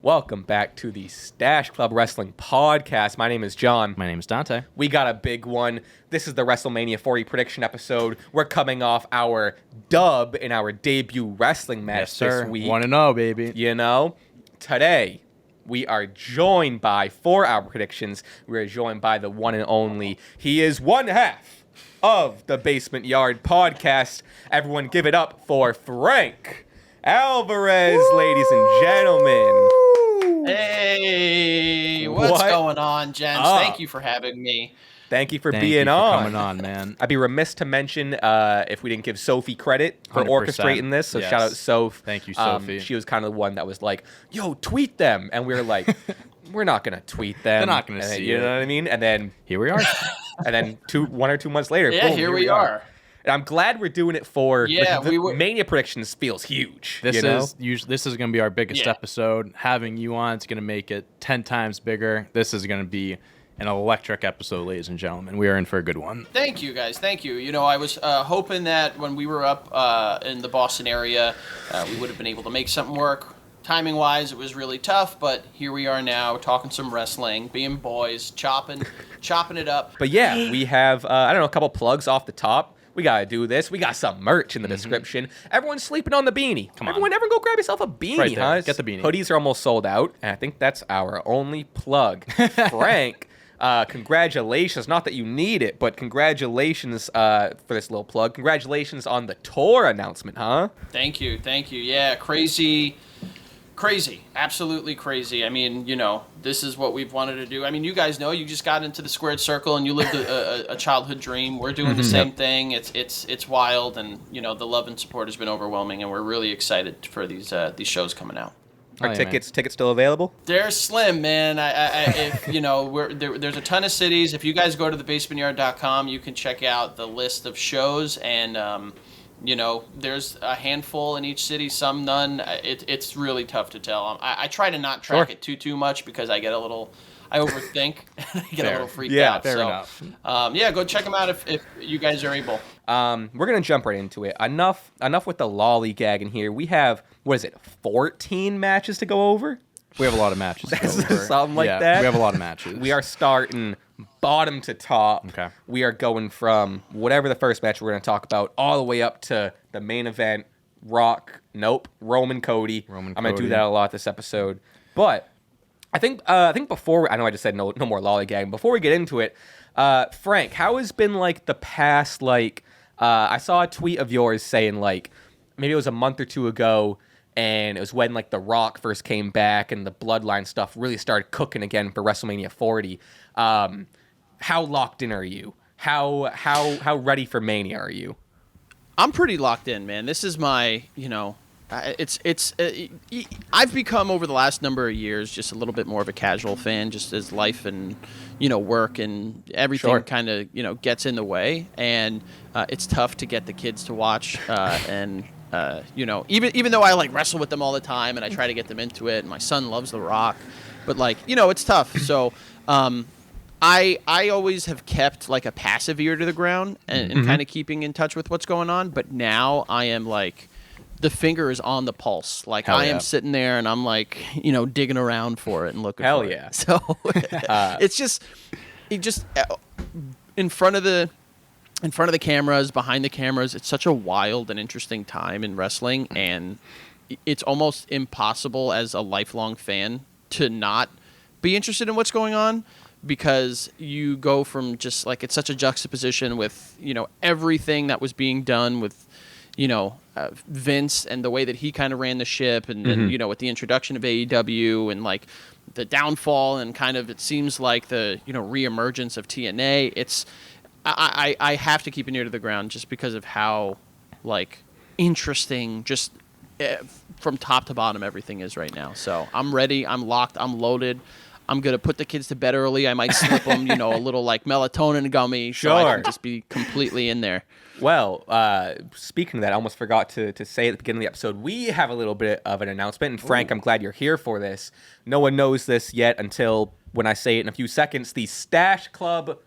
Welcome back to the Stache Club Wrestling podcast. My name is John. My name is Dante. We got a big one. This is the WrestleMania 40 prediction episode. We're coming off our dub in our debut wrestling match this week. 1-0, baby. You know, today we are joined by, for our predictions, we are joined by the one and only. He is one half of the Basement Yard podcast. Everyone give it up for Frank Alvarez, Woo! Ladies and gentlemen. Hey, what's going on, gents? Thank you for having me. Thank you for Thank being you for on. coming on, man. I'd be remiss to mention if we didn't give Sophie credit for 100%. orchestrating this. So Yes. shout out Soph. Thank you, Sophie. She was kind of the one that was like, "Yo, tweet them," and we were like, "We're not gonna tweet them. They're not gonna And then, see you it. know what I mean?" And then Here we are. and then 1 or 2 months later, Yeah, boom, here we are. And I'm glad we're doing it for Yeah, the we were- Mania predictions feels huge. This you know? this is going to be our biggest Yeah. episode. Having you on, it's going to make it 10 times bigger. This is going to be an electric episode, ladies and gentlemen. We are in for a good one. Thank you, guys. Thank you. You know, I was hoping that when we were up in the Boston area, we would have been able to make something work. Timing-wise, it was really tough, but here we are now, talking some wrestling, being boys, chopping it up. But yeah, we have I don't know, a couple plugs off the top. We gotta do this. We got some merch in the description. Everyone's sleeping on the beanie. Come on. Everyone go grab yourself a beanie, Right there. huh? Get the beanie. Hoodies are almost sold out, and I think that's our only plug. Frank, congratulations. Not that you need it, but congratulations for this little plug. Congratulations on the tour announcement, huh? Thank you. Yeah, crazy, absolutely crazy. I mean, you know, this is what we've wanted to do. I mean, you guys know, you just got into the squared circle and you lived a childhood dream. We're doing the same thing. It's wild, and you know, the love and support has been overwhelming, and we're really excited for these shows coming out. Are yeah, tickets still available? They're slim, man. If you know, there's a ton of cities. If you guys go to thebasementyard.com, you can check out the list of shows, and you know, there's a handful in each city, some none. It's really tough to tell. I try to not track it too much because I overthink and I get a little freaked out. Fair So, enough. yeah, go check them out if you guys are able. We're gonna jump right into it. Enough with the lollygag in here. We have, what is it, 14 matches to go over? We have a lot of matches. to go over. Something like Yeah, that. We have a lot of matches. We are starting bottom to top. Okay. We are going from whatever the first match we're going to talk about all the way up to the main event, Roman Cody. I'm going to do that a lot this episode. But I think before, I know I just said no more lollygagging. Before we get into it, Frank, how has been like the past, like, I saw a tweet of yours saying like, maybe it was a month or two ago, and it was when like The Rock first came back and the Bloodline stuff really started cooking again for WrestleMania 40. How locked in are you? How ready for Mania are you? I'm pretty locked in, man. This is my, you know, I've become over the last number of years just a little bit more of a casual fan, just as life and, you know, work and everything kind of, you know, gets in the way, and it's tough to get the kids to watch, and you know, even though I like wrestle with them all the time and I try to get them into it, and my son loves The Rock, but like, you know, it's tough. So I always have kept like a passive ear to the ground and kind of keeping in touch with what's going on, but now I am like, the finger is on the pulse. Like, Hell I am yeah. sitting there and I'm like, you know, digging around for it and looking Hell for yeah. it. So it's just in front of the cameras, behind the cameras, it's such a wild and interesting time in wrestling, and it's almost impossible as a lifelong fan to not be interested in what's going on, because you go from just like, it's such a juxtaposition with, you know, everything that was being done with, you know, Vince and the way that he kind of ran the ship, and then, you know, with the introduction of AEW and like the downfall and kind of, it seems like the, you know, reemergence of TNA. It's, I have to keep an ear to the ground just because of how like interesting just from top to bottom everything is right now. So I'm ready. I'm locked. I'm loaded. I'm going to put the kids to bed early. I might slip them, you know, a little like melatonin gummy so I can just be completely in there. Well, speaking of that, I almost forgot to say at the beginning of the episode, we have a little bit of an announcement. And Frank, I'm glad you're here for this. No one knows this yet until when I say it in a few seconds. The Stache Club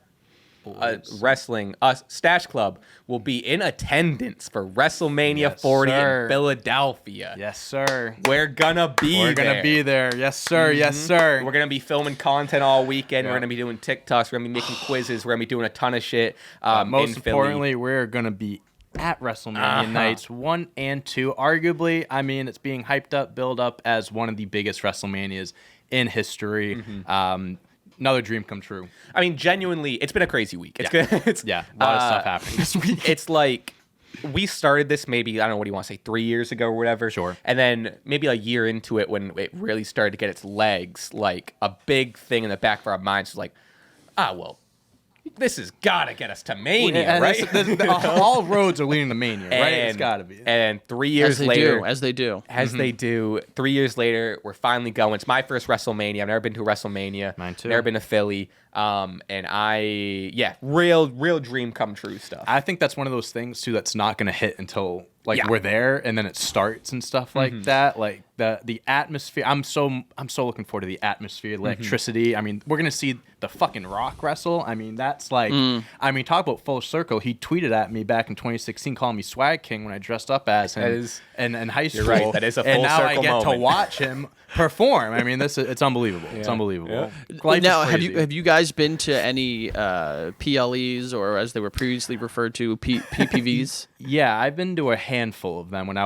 Wrestling, Stache Club will be in attendance for WrestleMania 40 sir. in Philadelphia. Yes, sir. We're gonna be We're there. going to be there. Yes, sir. Yes, sir. We're gonna be filming content all weekend. Yeah. We're gonna be doing TikToks. We're gonna be making quizzes. We're gonna be doing a ton of shit. Most in Philly. importantly, we're going to be at WrestleMania nights 1 and 2. Arguably, I mean, it's being hyped up, built up as one of the biggest WrestleManias in history. Another dream come true. I mean, genuinely, it's been a crazy week. It's Yeah. good. It's, Yeah, a lot of stuff happening this week. It's like we started this maybe, I don't know, what do you want to say, 3 years ago or whatever. Sure. And then maybe a year into it when it really started to get its legs, like a big thing in the back of our minds was like, well, this has got to get us to Mania, And right? all roads are leading to Mania, right? It's got to be. And 3 years later, as they do. 3 years later, we're finally going. It's my first WrestleMania. I've never been to a WrestleMania. Mine too. Never been to Philly. Real dream come true stuff. I think that's one of those things too that's not going to hit until we're there and then it starts and stuff like that. Like the atmosphere. I'm so looking forward to the atmosphere, electricity. I mean, we're going to see the fucking Rock wrestle. I mean, that's like I mean, talk about full circle. He tweeted at me back in 2016 calling me Swag King when I dressed up as him in high school. You're right. That is a full and now circle I get moment. to watch him perform. I mean, it's unbelievable. It's unbelievable. Life Now, is crazy. have you guys been to any PLEs or as they were previously referred to PPVs? Yeah, I've been to a handful of them when I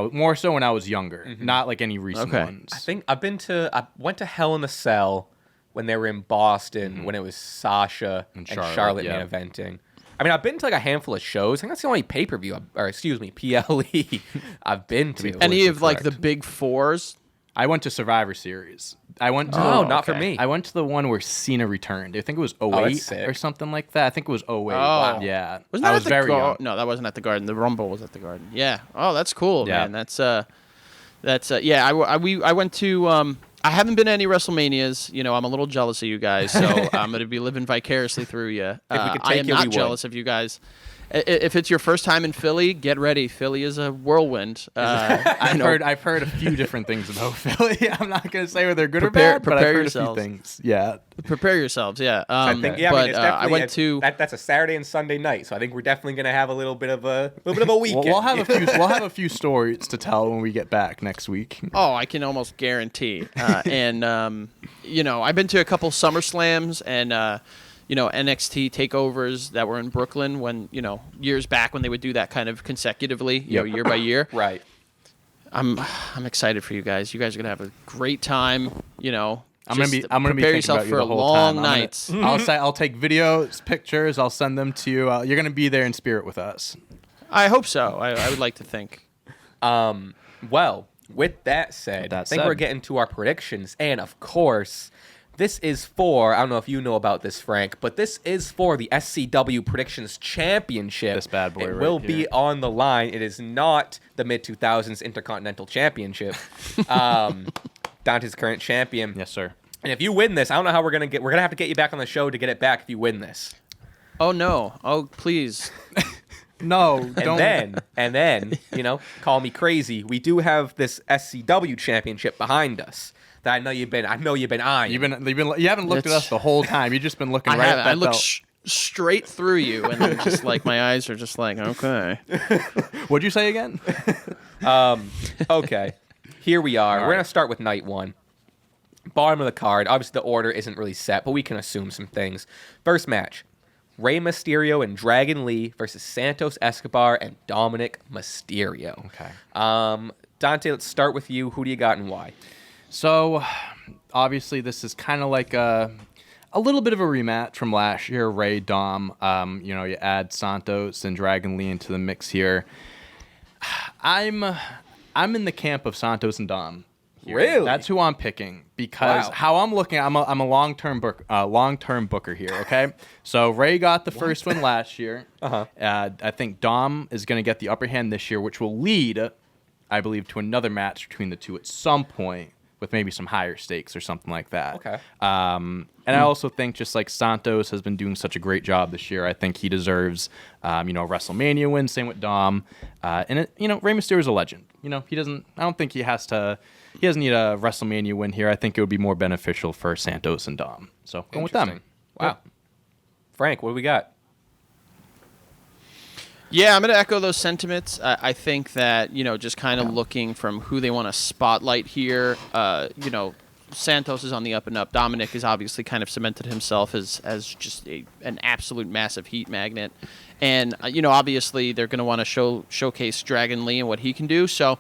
was younger, not like any recent ones. I think I went to Hell in a Cell when they were in Boston when it was Sasha and Charlotte main eventing. I mean, I've been to like a handful of shows. I think that's the only pay-per-view, PLE I've been to. Any of like the big fours? I went to Survivor Series. I went to not for me. I went to the one where Cena returned. I think it was 08 that's sick. or something like that. I think it was 08. Oh. Yeah. Wasn't that I was very young. No, that wasn't at the Garden. The Rumble was at the Garden. Yeah. Oh, that's cool, Yeah. man. That's yeah. I went to. I haven't been to any WrestleManias. You know, I'm a little jealous of you guys, so I'm going to be living vicariously through you. If we could I take am you, we not would. jealous of you guys. If it's your first time in Philly, get ready. Philly is a whirlwind. I've heard a few different things about Philly. I'm not going to say whether they're good or Prepare- bad, but I've prepare heard yourselves. a few things. Yeah. Prepare yourselves. Yeah. I think, I but mean, it's definitely I went to. that's a Saturday and Sunday night, so I think we're definitely gonna have a little bit of a weekend. We'll have a few stories to tell when we get back next week. Oh, I can almost guarantee. And you know, I've been to a couple SummerSlams and you know, NXT takeovers that were in Brooklyn when, you know, years back when they would do that kind of consecutively, you know, year by year. Right. I'm excited for you guys. You guys are gonna have a great time. You know, I'm gonna be prepare thinking yourself about you for the whole long time. nights. I'll take videos, pictures. I'll send them to you. You're gonna be there in spirit with us. I hope so. I would like to think. Well, with that said, I think we're getting to our predictions, and of course, this is for, I don't know if you know about this, Frank, but this is for the SCW Predictions Championship. This bad boy It right will here. be on the line. It is not the mid-2000s Intercontinental Championship. Dante's current champion. Yes, sir. And if you win this, I don't know how we're going to have to get you back on the show to get it back if you win this. Oh no! Oh please! No, And then, you know, call me crazy. We do have this SCW Championship behind us. That I know you've been eyeing. You haven't looked at us the whole time. You've just been looking I right have. at that I look belt. straight through you, and I'm just like my eyes are just like okay. What'd you say again? Okay, here we are. We're right. going to start with night one. Bottom of the card. Obviously, the order isn't really set, but we can assume some things. First match, Rey Mysterio and Dragon Lee versus Santos Escobar and Dominic Mysterio. Okay. Dante, let's start with you. Who do you got and why? So, obviously, this is kind of like a little bit of a rematch from last year, Ray Dom. You know, you add Santos and Dragon Lee into the mix here. I'm in the camp of Santos and Dom. Here. Really? That's who I'm picking because how I'm looking, I'm a long-term booker here. Okay, so Ray got the first one last year. I think Dom is going to get the upper hand this year, which will lead, I believe, to another match between the two at some point, with maybe some higher stakes or something like that. Okay. And I also think just like Santos has been doing such a great job this year, I think he deserves, you know, a WrestleMania win. Same with Dom. And you know, Rey Mysterio is a legend. You know, I don't think he doesn't need a WrestleMania win here. I think it would be more beneficial for Santos and Dom. So going with them. Wow. Frank, what do we got? Yeah, I'm going to echo those sentiments. I think that, just kind of looking from who they want to spotlight here, Santos is on the up and up. Dominic has obviously kind of cemented himself as just an absolute massive heat magnet. And, obviously they're going to want to showcase Dragon Lee and what he can do. So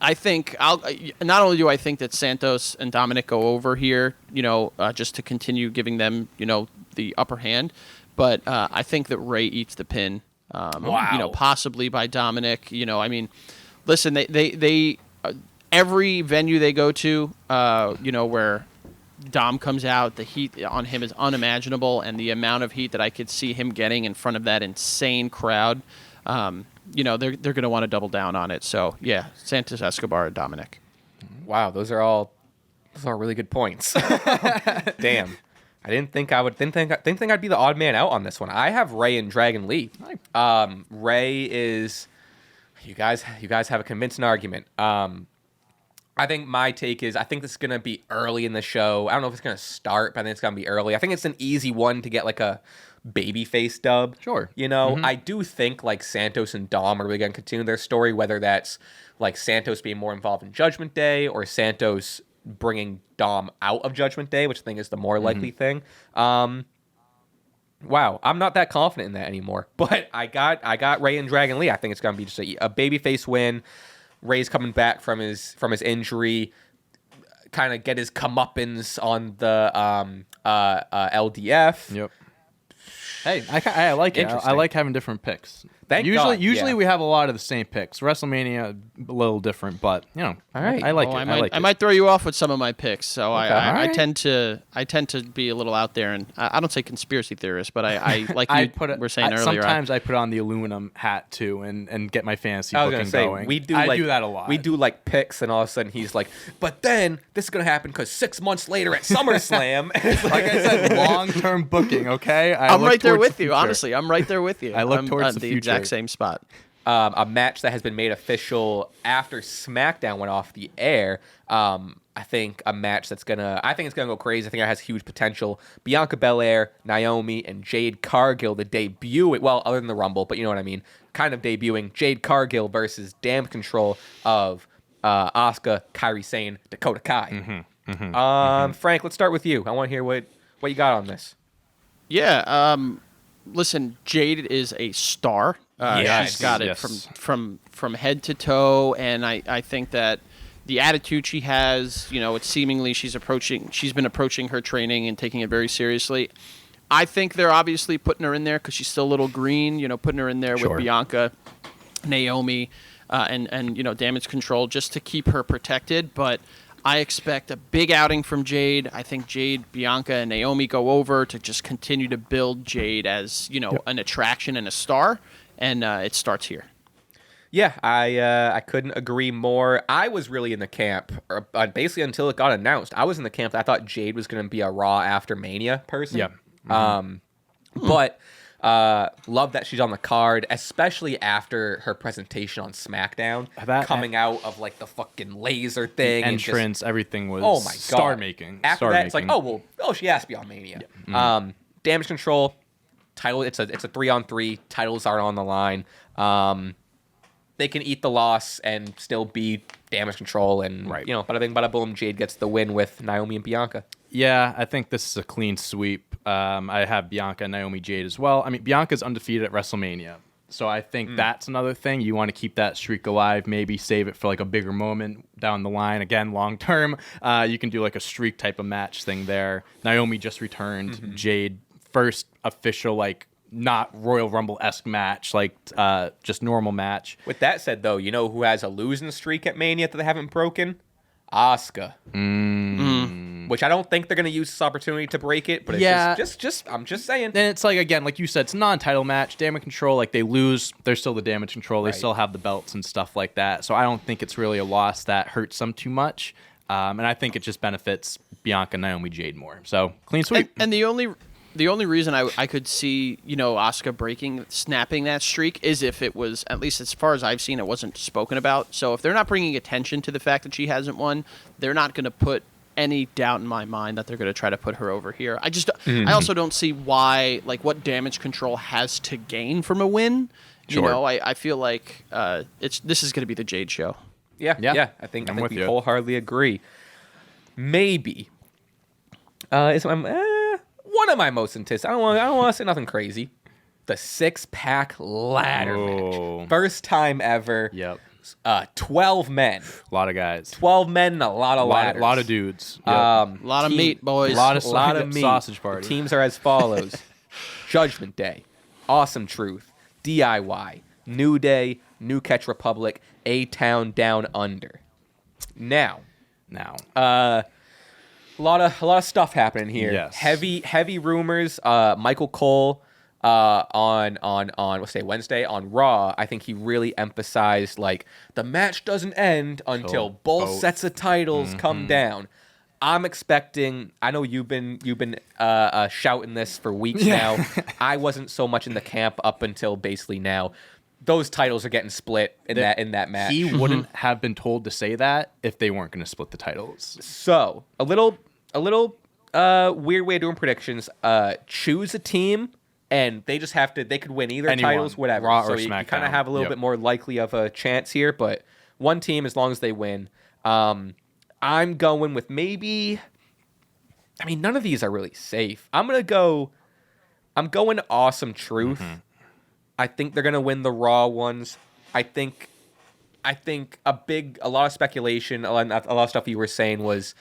I think not only do I think that Santos and Dominic go over here, just to continue giving them, the upper hand, but I think that Ray eats the pin. Wow. Possibly by Dominic. Listen, they every venue they go to, where Dom comes out, the heat on him is unimaginable, and the amount of heat that I could see him getting in front of that insane crowd, they're going to want to double down on it. So yeah, Santos, Escobar, and Dominic. Wow, those are really good points. Damn. I didn't think I'd be the odd man out on this one. I have Ray and Dragon Lee. Ray is, you guys have a convincing argument. I think my take is I think this is gonna be early in the show. I don't know if it's gonna start, but I think it's gonna be early. I think it's an easy one to get like a babyface dub. Sure. I do think like Santos and Dom are really gonna continue their story, whether that's like Santos being more involved in Judgment Day or Santos bringing Dom out of Judgment Day, which I think is the more likely thing. Wow, I'm not that confident in that anymore. But I got Ray and Dragon Lee. I think it's gonna be just a babyface win. Ray's coming back from his injury, kind of get his comeuppance on the LDF. Yep. Hey, I like it. I like having different picks. Usually we have a lot of the same picks. WrestleMania a little different, but all right. I like it. I might throw you off with some of my picks. So okay. I tend to be a little out there, and I don't say conspiracy theorist, but I like you were saying earlier. Sometimes I put on the aluminum hat too, and get my fantasy booking going. I do that a lot. We do like picks, and all of a sudden he's like, but then this is gonna happen because 6 months later at SummerSlam. Like I said, long-term booking. Okay, I'm right there with you. Honestly, I'm right there with you. I look towards the future. Exact same spot. A match that has been made official after SmackDown went off the air. I think a match it's gonna go crazy. I think it has huge potential. Bianca Belair, Naomi, and Jade Cargill to debut it. Well, other than the Rumble, but you know what I mean. Kind of debuting Jade Cargill versus Damage Control of Asuka, Kairi Sane, Dakota Kai. Frank, let's start with you. I want to hear what you got on this. Yeah. Listen, Jade is a star. She's got it from head to toe, and I think that the attitude she has, it's seemingly she's been approaching her training and taking it very seriously. I think they're obviously putting her in there because she's still a little green, putting her in there with Bianca, Naomi, and Damage Control just to keep her protected, but I expect a big outing from Jade. I think Jade, Bianca, and Naomi go over to just continue to build Jade as, an attraction and a star, and it starts here. Yeah, I couldn't agree more. I was really in the camp, basically until it got announced. I was in the camp that I thought Jade was going to be a Raw after Mania person. Yeah. But love that she's on the card, especially after her presentation on SmackDown, coming out of like the fucking laser thing, entrance, everything was star making. After that, it's like, she has to be on Mania. Yeah. Damage Control title. It's a 3-on-3. Titles are on the line. They can eat the loss and still be Damage Control, and bada bing, bada boom. Jade gets the win with Naomi and Bianca. Yeah, I think this is a clean sweep. I have Bianca, Naomi, Jade as well. I mean, Bianca's undefeated at WrestleMania, so I think that's another thing. You want to keep that streak alive, maybe save it for like a bigger moment down the line. Again, long term, you can do like a streak type of match thing there. Naomi just returned. Jade, first official like not Royal Rumble-esque match, like just normal match. With that said, though, you know who has a losing streak at Mania that they haven't broken? Asuka. Which I don't think they're going to use this opportunity to break it, but it's just I'm just saying. And it's like, again, like you said, it's a non-title match. Damage Control, like they lose, they're still the Damage Control. They still have the belts and stuff like that. So I don't think it's really a loss that hurts them too much. And I think it just benefits Bianca, Naomi, Jade more. So clean sweep. And the only reason I could see, Asuka snapping that streak is if it was, at least as far as I've seen, it wasn't spoken about. So if they're not bringing attention to the fact that she hasn't won, they're not going to put any doubt in my mind that they're going to try to put her over here. I also don't see why, like, what Damage Control has to gain from a win. Sure. You know, I feel like this is going to be the Jade show. Yeah. I think we wholeheartedly agree. Maybe is one of my most anticipated. I don't want to say nothing crazy. The 6-pack ladder match, first time ever. Yep. 12 men. A lot of guys. 12 men and a lot of ladders. A lot of dudes. Yep. A lot of meat, boys. A lot of meat. Sausage party. The teams are as follows: Judgment Day, Awesome Truth, DIY, New Day, New Catch Republic, A-Town Down Under. Now, a lot of stuff happening here. Yes. Heavy rumors. Michael Cole on let's say Wednesday on Raw, I think he really emphasized like the match doesn't end until both sets of titles come down. I'm expecting. I know you've been shouting this for weeks now. I wasn't so much in the camp up until basically now. Those titles are getting split in that match. He wouldn't have been told to say that if they weren't going to split the titles. So a little weird way of doing predictions. Choose a team, and they just have to. They could win either titles, whatever. Raw so or you SmackDown. kind of have a little bit more likely of a chance here. But one team, as long as they win. I'm going with maybe. I mean, none of these are really safe. I'm going Awesome Truth. I think they're gonna win the Raw ones. I think a lot of speculation, a lot of stuff you were saying was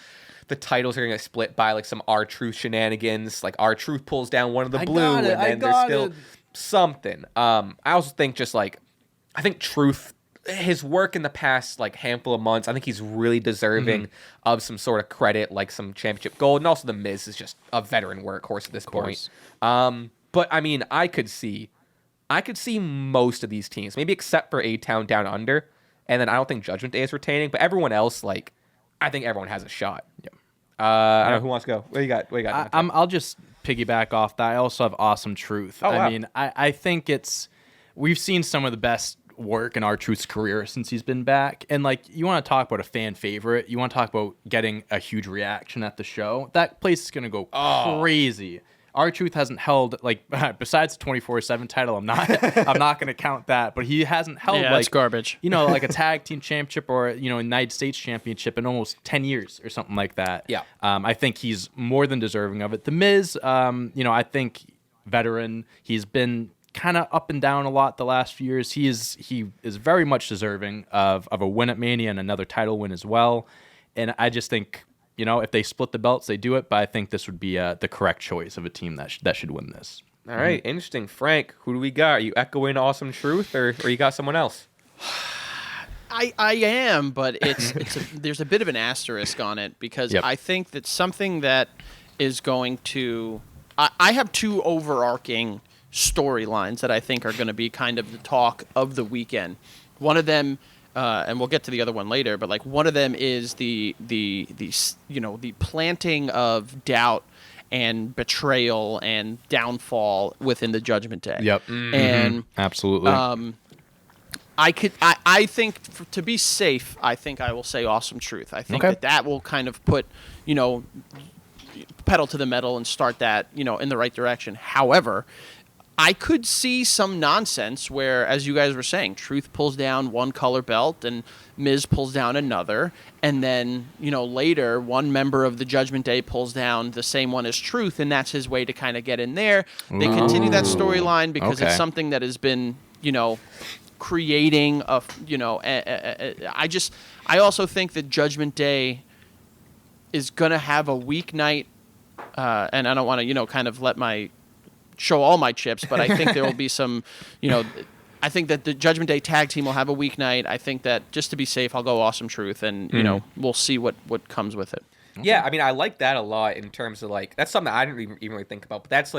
the titles are gonna get split by like some R-Truth shenanigans. Like R-Truth pulls down one of the blue, and then there's still something. I also think I think Truth, his work in the past like handful of months, I think he's really deserving of some sort of credit, like some championship gold, and also the Miz is just a veteran workhorse at this point. But I mean, I could see most of these teams, maybe except for A-Town Down Under, and then I don't think Judgment Day is retaining, but everyone else, like, I think everyone has a shot. Yep. I don't know who wants to go. What do you got? I'll just piggyback off that. I also have Awesome Truth. Oh, wow. I mean, I think we've seen some of the best work in R-Truth's career since he's been back, and like, you want to talk about a fan favorite, you want to talk about getting a huge reaction at the show, that place is going to go crazy. R-Truth hasn't held, like, besides the 24/7 title, I'm not going to count that, but he hasn't held that's garbage. Like a tag team championship or, a United States championship in almost 10 years or something like that. Yeah. I think he's more than deserving of it. The Miz, I think veteran, he's been kind of up and down a lot the last few years. He is very much deserving of a win at Mania and another title win as well. And I just think, if they split the belts, they do it. But I think this would be the correct choice of a team that should win this. All right, interesting. Frank, who do we got? Are you echoing Awesome Truth, or you got someone else? I am, but there's a bit of an asterisk on it because I think that something that is going to. I have two overarching storylines that I think are going to be kind of the talk of the weekend. One of them. And we'll get to the other one later, but like one of them is the planting of doubt and betrayal and downfall within the Judgment Day. Yep, and absolutely. I think to be safe, I think I will say Awesome Truth. I think that will kind of put pedal to the metal and start that in the right direction. However, I could see some nonsense where, as you guys were saying, Truth pulls down one color belt and Miz pulls down another. And then, later, one member of the Judgment Day pulls down the same one as Truth, and that's his way to kind of get in there. They continue that storyline because it's something that has been, creating I also think that Judgment Day is going to have a weeknight, and I don't want to, kind of show all my chips, but I think there will be some, I think that the Judgment Day tag team will have a weeknight. I think that just to be safe, I'll go Awesome Truth, and we'll see what comes with it. Yeah, I mean, I like that a lot in terms of like that's something I didn't even really think about, but that's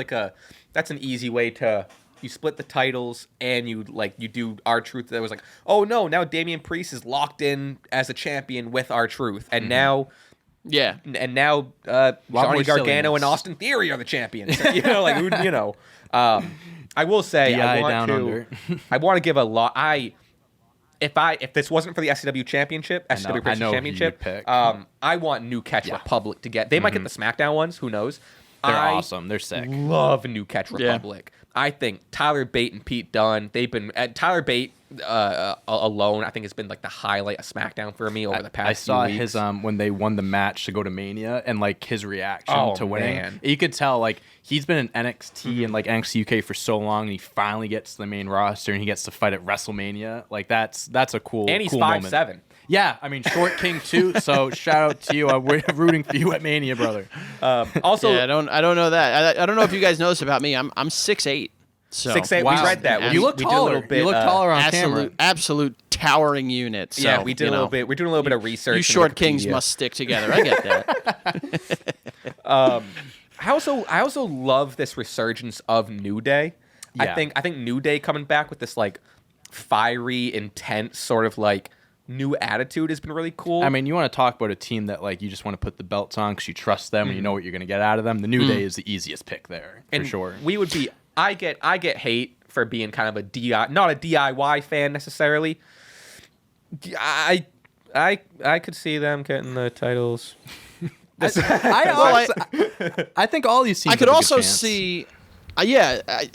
an easy way to you split the titles and you do R-Truth. That was like, oh no, now Damian Priest is locked in as a champion with R-Truth, and now. Yeah, and now Johnny Gargano and Austin Theory are the champions. I will say I want to give a lot. if this wasn't for the SCW Championship, SCW Wrestling Championship, I want New Catch Republic to get. They might get the SmackDown ones. Who knows? They're awesome. They're sick. Love New Catch Republic. I think Tyler Bate and Pete Dunne. They've been Tyler Bate alone. I think has been like the highlight of SmackDown for me over the past. I saw few weeks. his when they won the match to go to Mania and like his reaction to winning. Man. You could tell like he's been in NXT and like NXT UK for so long, and he finally gets to the main roster and he gets to fight at WrestleMania. Like that's a cool. And he's cool 5'7". moment. Yeah, I mean Short King too. So shout out to you. We're rooting for you at Mania, brother. Also, I don't know that. I don't know if you guys know this about me. I'm 6'8". So 6'8". Wow. We read that. You look taller. You look taller on camera. Absolute towering unit. So, yeah, we did a little bit. We're doing a little bit of research. You short kings must stick together. I get that. I also love this resurgence of New Day. Yeah. I think New Day coming back with this like fiery, intense sort of like new attitude has been really cool. I mean, you want to talk about a team that like you just want to put the belts on because you trust them and you know what you're going to get out of them. The New Day is the easiest pick there for sure. We would be. I get hate for being kind of not a DIY fan necessarily. I could see them getting the titles. I think all these teams. I could also see.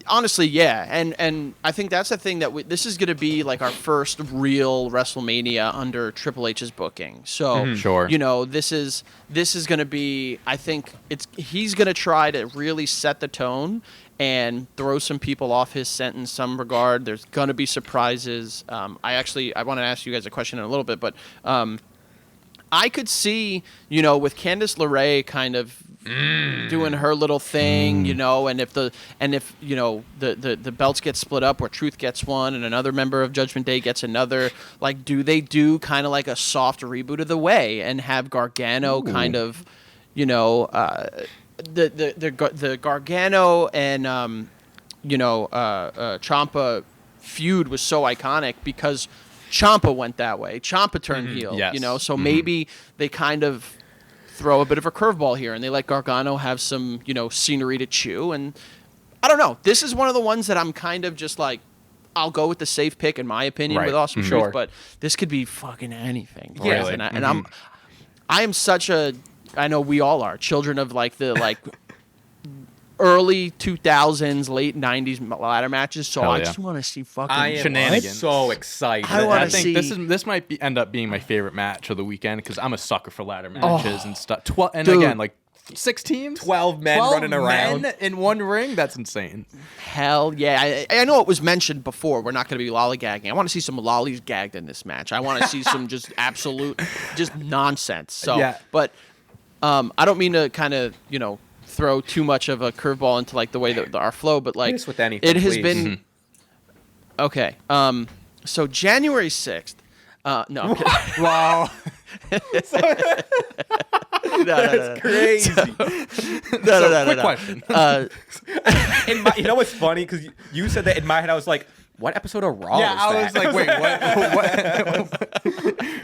Honestly, yeah, and I think that's the thing that this is going to be like our first real WrestleMania under Triple H's booking. So, Sure. you know, this is going to be. I think he's going to try to really set the tone and throw some people off his scent in some regard. There's going to be surprises. I want to ask you guys a question in a little bit, but I could see, you know, with Candice LeRae kind of doing her little thing, you know, and if you know the belts get split up where Truth gets one and another member of Judgment Day gets another, like do they do kind of like a soft reboot of the Way and have Gargano kind of, you know, the Gargano and you know Ciampa feud was so iconic because Ciampa went that way. Ciampa turned heel, yes. you know, so maybe they kind of throw a bit of a curveball here and they let Gargano have some, you know, scenery to chew. And I don't know. This is one of the ones that I'm kind of just like, I'll go with the safe pick in my opinion with Awesome Truth, but this could be fucking anything. Yeah. Really. And I am such a, I know we all are children of like the like early 2000s, late 90s ladder matches, so I just want to see fucking shenanigans. So excited. I think this might end up being my favorite match of the weekend because I'm a sucker for ladder matches and stuff. Again, like 6 teams, 12 men running around in one ring. That's insane. Hell yeah! I know it was mentioned before. We're not going to be lollygagging. I want to see some lollies gagged in this match. I want to see some just absolute just nonsense. So, but I don't mean to kind of, you know, throw too much of a curveball into like the way that our flow, but like with anything, it has please. been okay. So January 6th. No, I'm kidding. Wow. That's crazy. Quick question. You know what's funny? Because you said that in my head, I was like, what episode of Raw Yeah, was that? I was like, wait, what?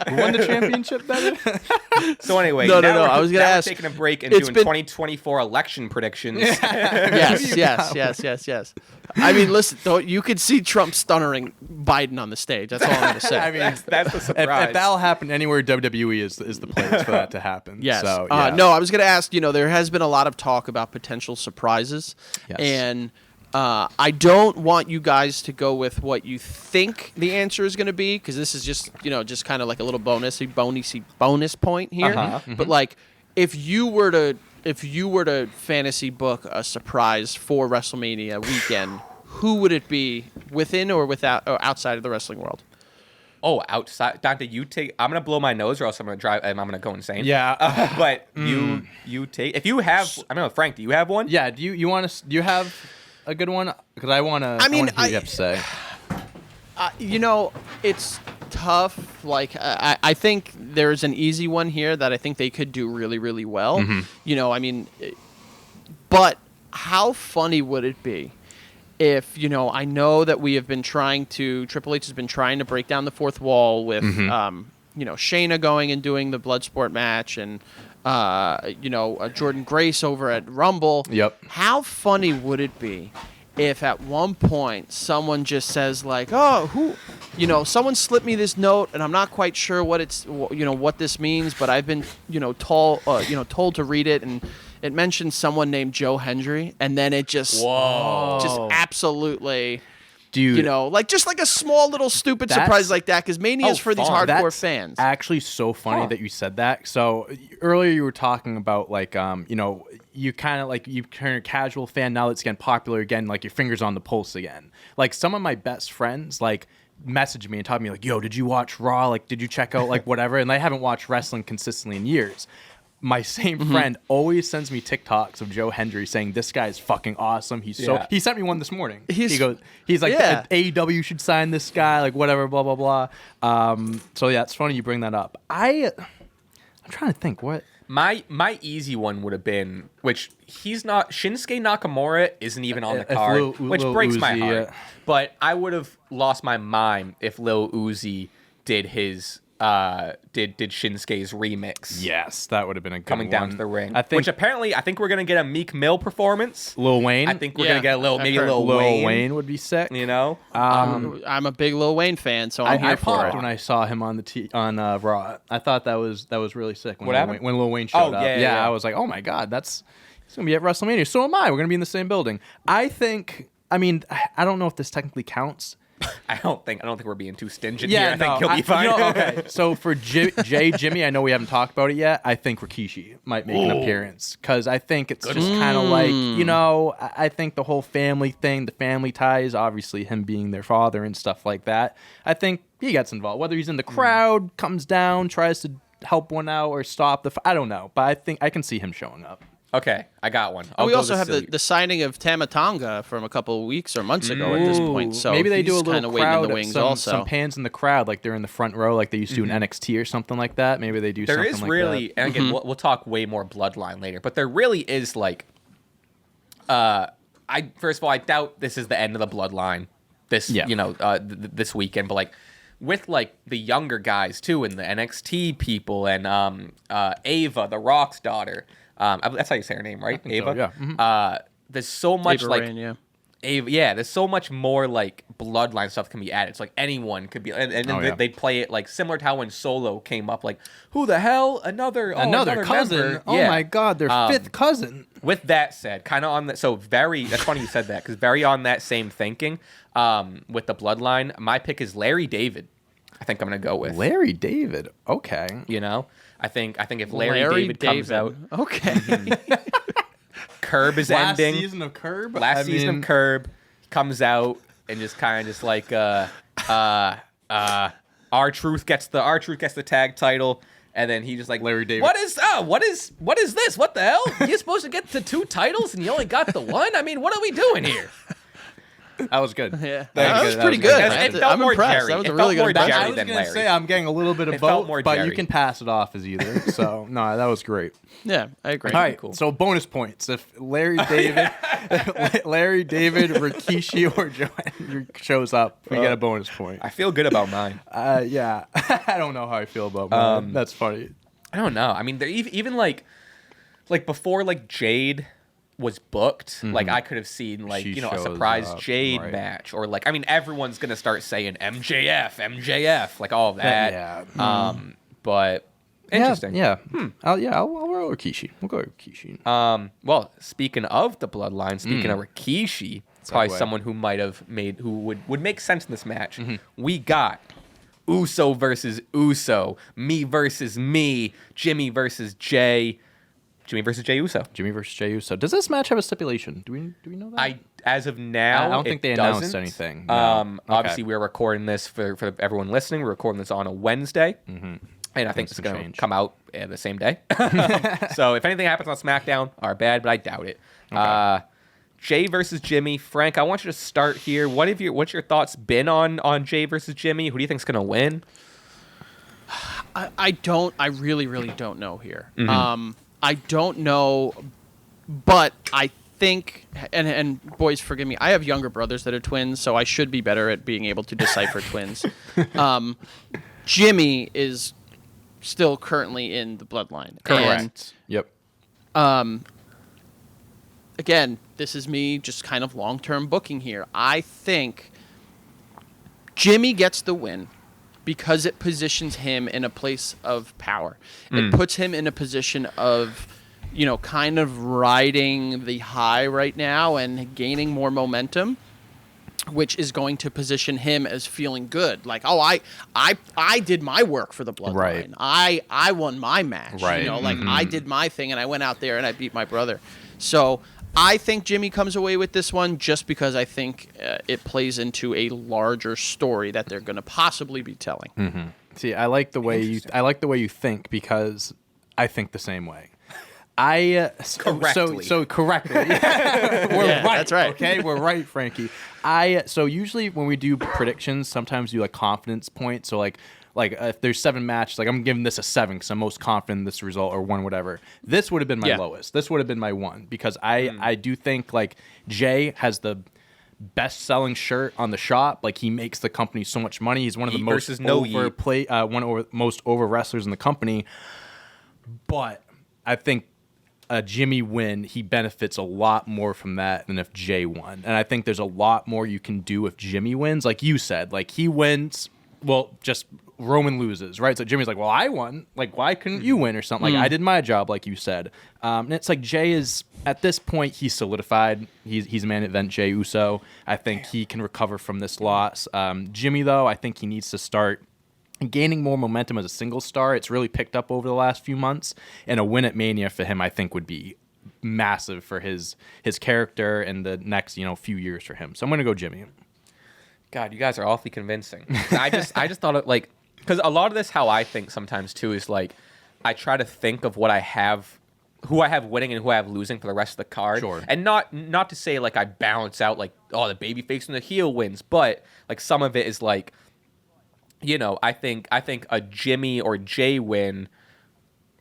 Who won the championship better? So anyway, No. I was going to ask. Taking a break and doing 2024 election predictions. Yes. I mean, listen, though, you could see Trump stunning Biden on the stage. That's all I'm going to say. I mean, that's the surprise. If that'll happen anywhere, WWE is the place for that to happen. Yes. So, yeah. No, I was going to ask, you know, there has been a lot of talk about potential surprises. Yes. And I don't want you guys to go with what you think the answer is going to be, because this is just, you know, just kind of like a little bonus point here. But like, if you were to fantasy book a surprise for WrestleMania weekend, who would it be within or outside of the wrestling world? Oh, outside. Dante, you take. I'm gonna blow my nose, or else I'm gonna go insane. Yeah. But you take. If you have, I don't know, Frank. Do you have one? Yeah. Do you have a good one? Because I want to. I mean, what you have to say. You know, it's tough. Like, I think there's an easy one here that I think they could do really, really well. You know, I mean, but how funny would it be if, you know, I know that we have been Triple H has been trying to break down the fourth wall with, you know, Shayna going and doing the Bloodsport match and, you know, Jordan Grace over at Rumble. Yep. How funny would it be if at one point someone just says like, oh, someone slipped me this note and I'm not quite sure what this means, but I've been, told to read it, and it mentions someone named Joe Hendry, and then it just absolutely, dude, just like a small little stupid surprise like that, because Mania is for these hardcore fans. Actually, so funny that you said that. So earlier you were talking about like, you kind of like you turn a casual fan now that's getting popular again, like your fingers on the pulse again. Like some of my best friends like messaged me and told me like, yo, did you watch Raw? Like, did you check out like whatever? And they haven't watched wrestling consistently in years. My same friend always sends me TikToks of Joe Hendry saying this guy is fucking awesome. He sent me one this morning. He's like AEW should sign this guy, like whatever, blah blah blah. So yeah, it's funny you bring that up. I'm trying to think what my easy one would have been, which he's not, Shinsuke Nakamura isn't even on the card, which breaks my heart. But I would have lost my mind if Lil Uzi did his did Shinsuke's remix. Yes, that would have been a good coming one. Down to the ring. Which apparently I think we're gonna get a Meek Mill performance. Lil Wayne. I think we're gonna get Lil Wayne. Lil Wayne would be sick. I'm a big Lil Wayne fan, so I'm here for it. When I saw him on Raw, I thought that was really sick. When Lil Wayne showed up, I was like, oh my god, he's gonna be at WrestleMania. So am I. We're gonna be in the same building. I don't know if this technically counts. I don't think we're being too stingent here. I think he'll be fine. Okay. So for Jimmy, I know we haven't talked about it yet. I think Rikishi might make an appearance because I think it's just kind of like, I think the whole family thing, the family ties, obviously him being their father and stuff like that. I think he gets involved. Whether he's in the crowd, comes down, tries to help one out or stop I don't know. But I think I can see him showing up. Okay, I got one. We also have the signing of Tama Tonga from a couple of weeks or months ago at this point. So maybe they do a little crowd, in the wings some pans in the crowd, like they're in the front row, like they used to in NXT or something like that. Maybe they do something like that. There is really, and again, we'll talk way more Bloodline later, but there really is like, first of all, I doubt this is the end of the Bloodline this weekend, but like, with like the younger guys too, and the NXT people, and Ava, The Rock's daughter. That's how you say her name, right? Ava. So, yeah. Mm-hmm. There's so much Ava like Rain, Ava. Yeah, there's so much more like Bloodline stuff can be added. It's like anyone could be, and they'd play it like similar to how when Solo came up, like who the hell another cousin? Member. Oh my God, their fifth cousin. With that said, kind of on that, so very. That's funny you said that because very on that same thinking. With the Bloodline, my pick is Larry David. I think I'm gonna go with Larry David. Okay. I think if Larry David comes out, okay. Curb is ending. Last season of Curb. Season of Curb comes out and just kind of just like R-Truth gets the tag title, and then he just like Larry David. What is this? What the hell? You're supposed to get the 2 titles and you only got the 1? I mean, what are we doing here? That was good. Yeah, that was pretty good. I'm impressed. That was a really good. I was going to say I'm getting a little bit of both, but you can pass it off as either. So no, that was great. Yeah, I agree. All right, cool. So bonus points. If Larry David, Rikishi, or Joanne shows up, we get a bonus point. I feel good about mine. Yeah, I don't know how I feel about mine. That's funny. I don't know. I mean, they're even like before like Jade was booked, like I could have seen like a surprise Jade match, or like, I mean, everyone's gonna start saying MJF, like all of that. But interesting. Yeah. I'll roll Rikishi. We'll go Rikishi. Well, speaking of the Bloodline, speaking of Rikishi, probably someone who would make sense in this match. We got Uso versus Uso, me versus me, Jimmy versus Jey. Jimmy versus Jey Uso. Jimmy versus Jey Uso. Does this match have a stipulation? Do we know that? As of now, I don't think they announced anything. No. Obviously, we're recording this for everyone listening. We're recording this on a Wednesday, and I think it's going to come out the same day. So if anything happens on SmackDown, our bad, but I doubt it. Okay. Jey versus Jimmy. Frank, I want you to start here. What's your thoughts been on Jey versus Jimmy? Who do you think's going to win? I really, really don't know here. I don't know, but I think, and boys, forgive me, I have younger brothers that are twins, so I should be better at being able to decipher twins. Jimmy is still currently in the Bloodline. Correct. Yep. again, this is me just kind of long-term booking here. I think Jimmy gets the win because it positions him in a place of power. It puts him in a position of, kind of riding the high right now and gaining more momentum, which is going to position him as feeling good. Like, I did my work for the Bloodline. Right. I won my match. Right. I did my thing and I went out there and I beat my brother. So I think Jimmy comes away with this one just because I think it plays into a larger story that they're going to possibly be telling. Mm-hmm. See, I like the way you think because I think the same way. Correctly. So correctly. We're right. That's right. Okay, we're right, Frankie. So usually when we do predictions, sometimes we do like confidence points. So like if there's 7 matches, like I'm giving this a 7 because I'm most confident in this result or 1, whatever. This would have been my lowest. This would have been my 1 because I do think like Jey has the best selling shirt on the shop. Like he makes the company so much money. He's one of the most most over wrestlers in the company. But I think a Jimmy win, he benefits a lot more from that than if Jey won. And I think there's a lot more you can do if Jimmy wins. Like you said, like he wins, well, just Roman loses, right? So Jimmy's like, well, I won. Like, why couldn't you win or something? Like, I did my job, like you said. And it's like Jey is, at this point, he's solidified. He's a main event Jey Uso. I think he can recover from this loss. Jimmy, though, I think he needs to start gaining more momentum as a single star. It's really picked up over the last few months, and a win at Mania for him, I think, would be massive for his character and the next few years for him. So I'm gonna go Jimmy. God, you guys are awfully convincing. I just thought it like because a lot of this how I think sometimes too is like I try to think of what I have. Who I have winning and who I have losing for the rest of the card. Sure. And not to say like I balance out like the baby face and the heel wins, but like some of it is like I think a Jimmy or Jey win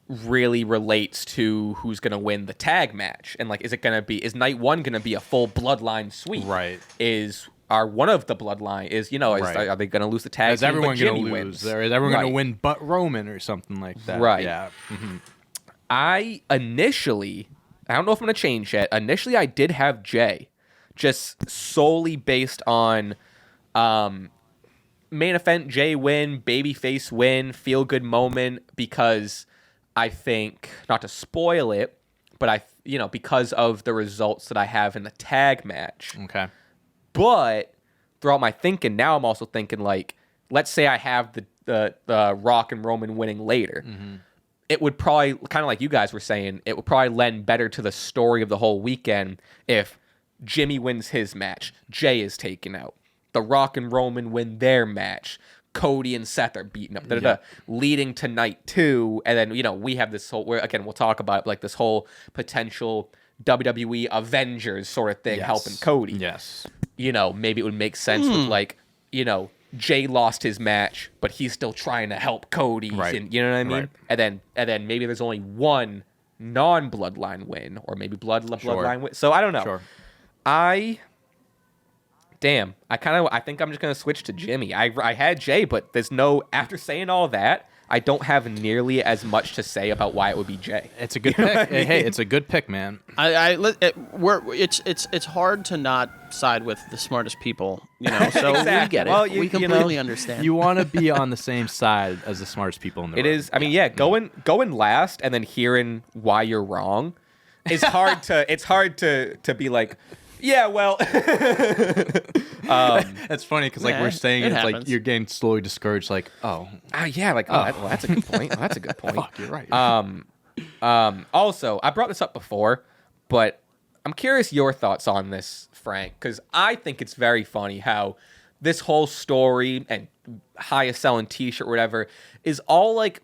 really relates to who's going to win the tag match. And like, is night 1 going to be a full bloodline sweep? Right. Are one of the bloodline are they going to lose the tag? Is everyone going to lose? Or is everyone going to win but Roman or something like that? Right. Yeah. Mm-hmm. I don't know if I'm going to change yet. Initially, I did have Jey just solely based on, main event Jey win, babyface win, feel good moment because I think not to spoil it, but because of the results that I have in the tag match. Okay. But throughout my thinking, now I'm also thinking like, let's say I have the Rock and Roman winning later. Mm-hmm. It would probably kind of like you guys were saying, it would probably lend better to the story of the whole weekend if Jimmy wins his match, Jey is taken out. The Rock and Roman win their match. Cody and Seth are beaten up. Leading to night 2, and then we have this whole. We'll talk about like this whole potential WWE Avengers sort of thing helping Cody. Yes. Maybe it would make sense with like Jey lost his match, but he's still trying to help Cody. Right. And, you know what I mean? Right. And then maybe there's only one non-bloodline win, or maybe bloodline win. So I don't know. Sure. I think I'm just going to switch to Jimmy. I had Jey, but after saying all that, I don't have nearly as much to say about why it would be Jey. It's a good pick. Hey, it's a good pick, man. It's hard to not side with the smartest people, so exactly. We get it. Well, we completely understand. You want to be on the same side as the smartest people in the room. It is. I mean, going last and then hearing why you're wrong is hard to. It's hard to be like, yeah, well. That's funny because like we're saying it's like you're getting slowly discouraged. Like, that's a good point. That's a good point. Fuck, you're right. Also, I brought this up before, but I'm curious your thoughts on this, Frank, because I think it's very funny how this whole story and highest selling T-shirt, or whatever, is all like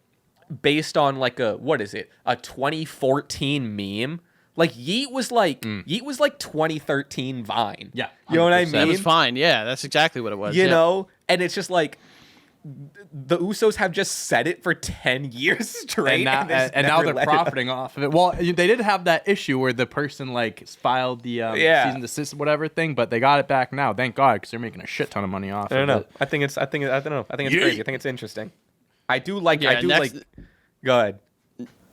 based on like a 2014 meme. Like Yeet was like 2013 Vine. Yeah, you know what I mean. That was fine. Yeah, that's exactly what it was. You know, and it's just like the Usos have just said it for 10 years straight, and now they're profiting off of it. Well, they did have that issue where the person like filed the cease and desist whatever thing, but they got it back now. Thank God, because they're making a shit ton of money off. I don't know. I think it's crazy. I think it's interesting. I do like. Go ahead.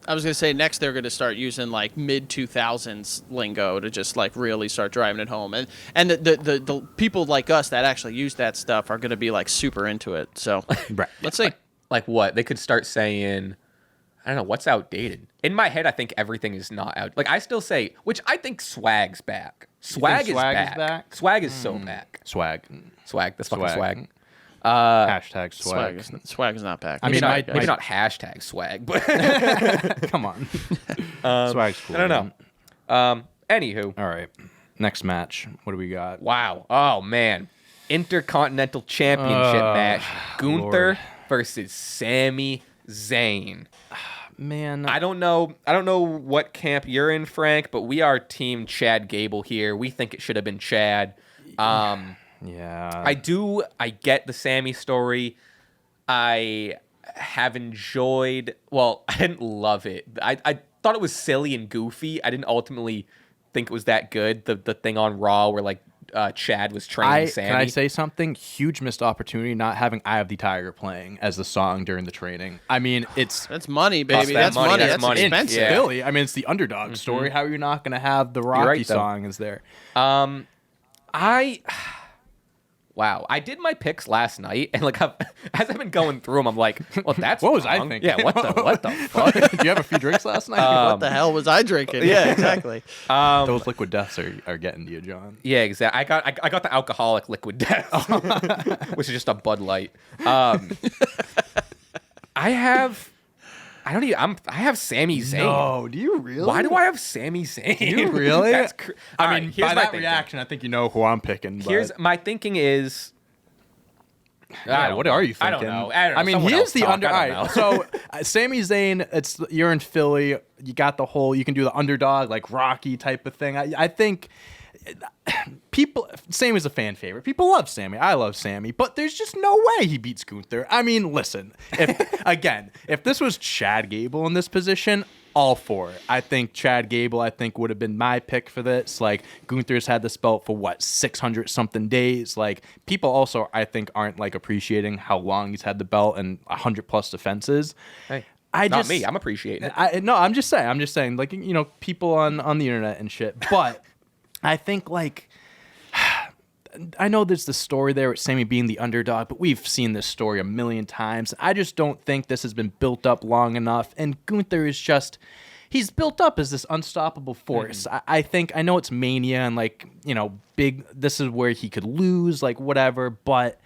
I was gonna say next they're gonna start using like mid 2000s lingo to just like really start driving it home, and the people like us that actually use that stuff are gonna be like super into it. So Right. let's see. Like what? They could start saying, I don't know, what's outdated? In my head, I think everything is not out. Like I still say, which I think swag's back. Swag is back. Swag is so back. Swag. That's fucking swag. Hashtag swag. Swag is not back. Maybe not hashtag swag, but Come on. Swag's cool. I don't know. Anywho. All right. Next match. What do we got? Wow. Oh man. Intercontinental Championship match. Gunther Lord. versus Sami Zayn. Man. I don't know what camp you're in, Frank, but we are team Chad Gable here. We think it should have been Chad. Yeah. I get the Sami story. I have enjoyed, well, I didn't love it. I thought it was silly and goofy. I didn't ultimately think it was that good. The thing on Raw where like Chad was training Sami. Can I say something? Huge missed opportunity not having Eye of the Tiger playing as the song during the training. I mean, that's money, Cost baby. that That's money. money. That's That's money. expensive. Yeah. Philly. I mean, it's the underdog story. How are you not going to have the Rocky right, though. song is there? Wow, I did my picks last night, and like as I've been going through them, I'm like, well, that's What was wrong. I thinking? Yeah, what the fuck? Did you have a few drinks last night? What the hell was I drinking? Yeah, exactly. Those liquid deaths are getting to you, John. Yeah, exactly. I got the alcoholic liquid death, which is just a Bud Light. I have Sami Zayn. No, do you really? Why do I have Sami Zayn? Do you really? That's I mean, here's by my that thinking. reaction, I think you know who I'm picking. But... Here's my thinking is. What are you thinking? I don't know. I mean, Someone he else is the talk. under. I don't All know. right, so Sami Zayn, you're in Philly. You got the whole. You can do the underdog, like Rocky type of thing. I think people. Sami's a fan favorite. People love Sami. I love Sami, but there's just no way he beats Gunther. I mean, listen. If this was Chad Gable in this position, all for it. I think Chad Gable, would have been my pick for this. Like, Gunther's had this belt for, 600 something days. Like, people also, I think, aren't, appreciating how long he's had the belt and 100 plus defenses. Hey, not not me. I'm appreciating it. I'm just saying, people on the internet and shit. But I think, I know there's the story there with Sami being the underdog, but we've seen this story a million times. I just don't think this has been built up long enough. And Gunther is he's built up as this unstoppable force. I know it's Mania and big, this is where he could lose, whatever, but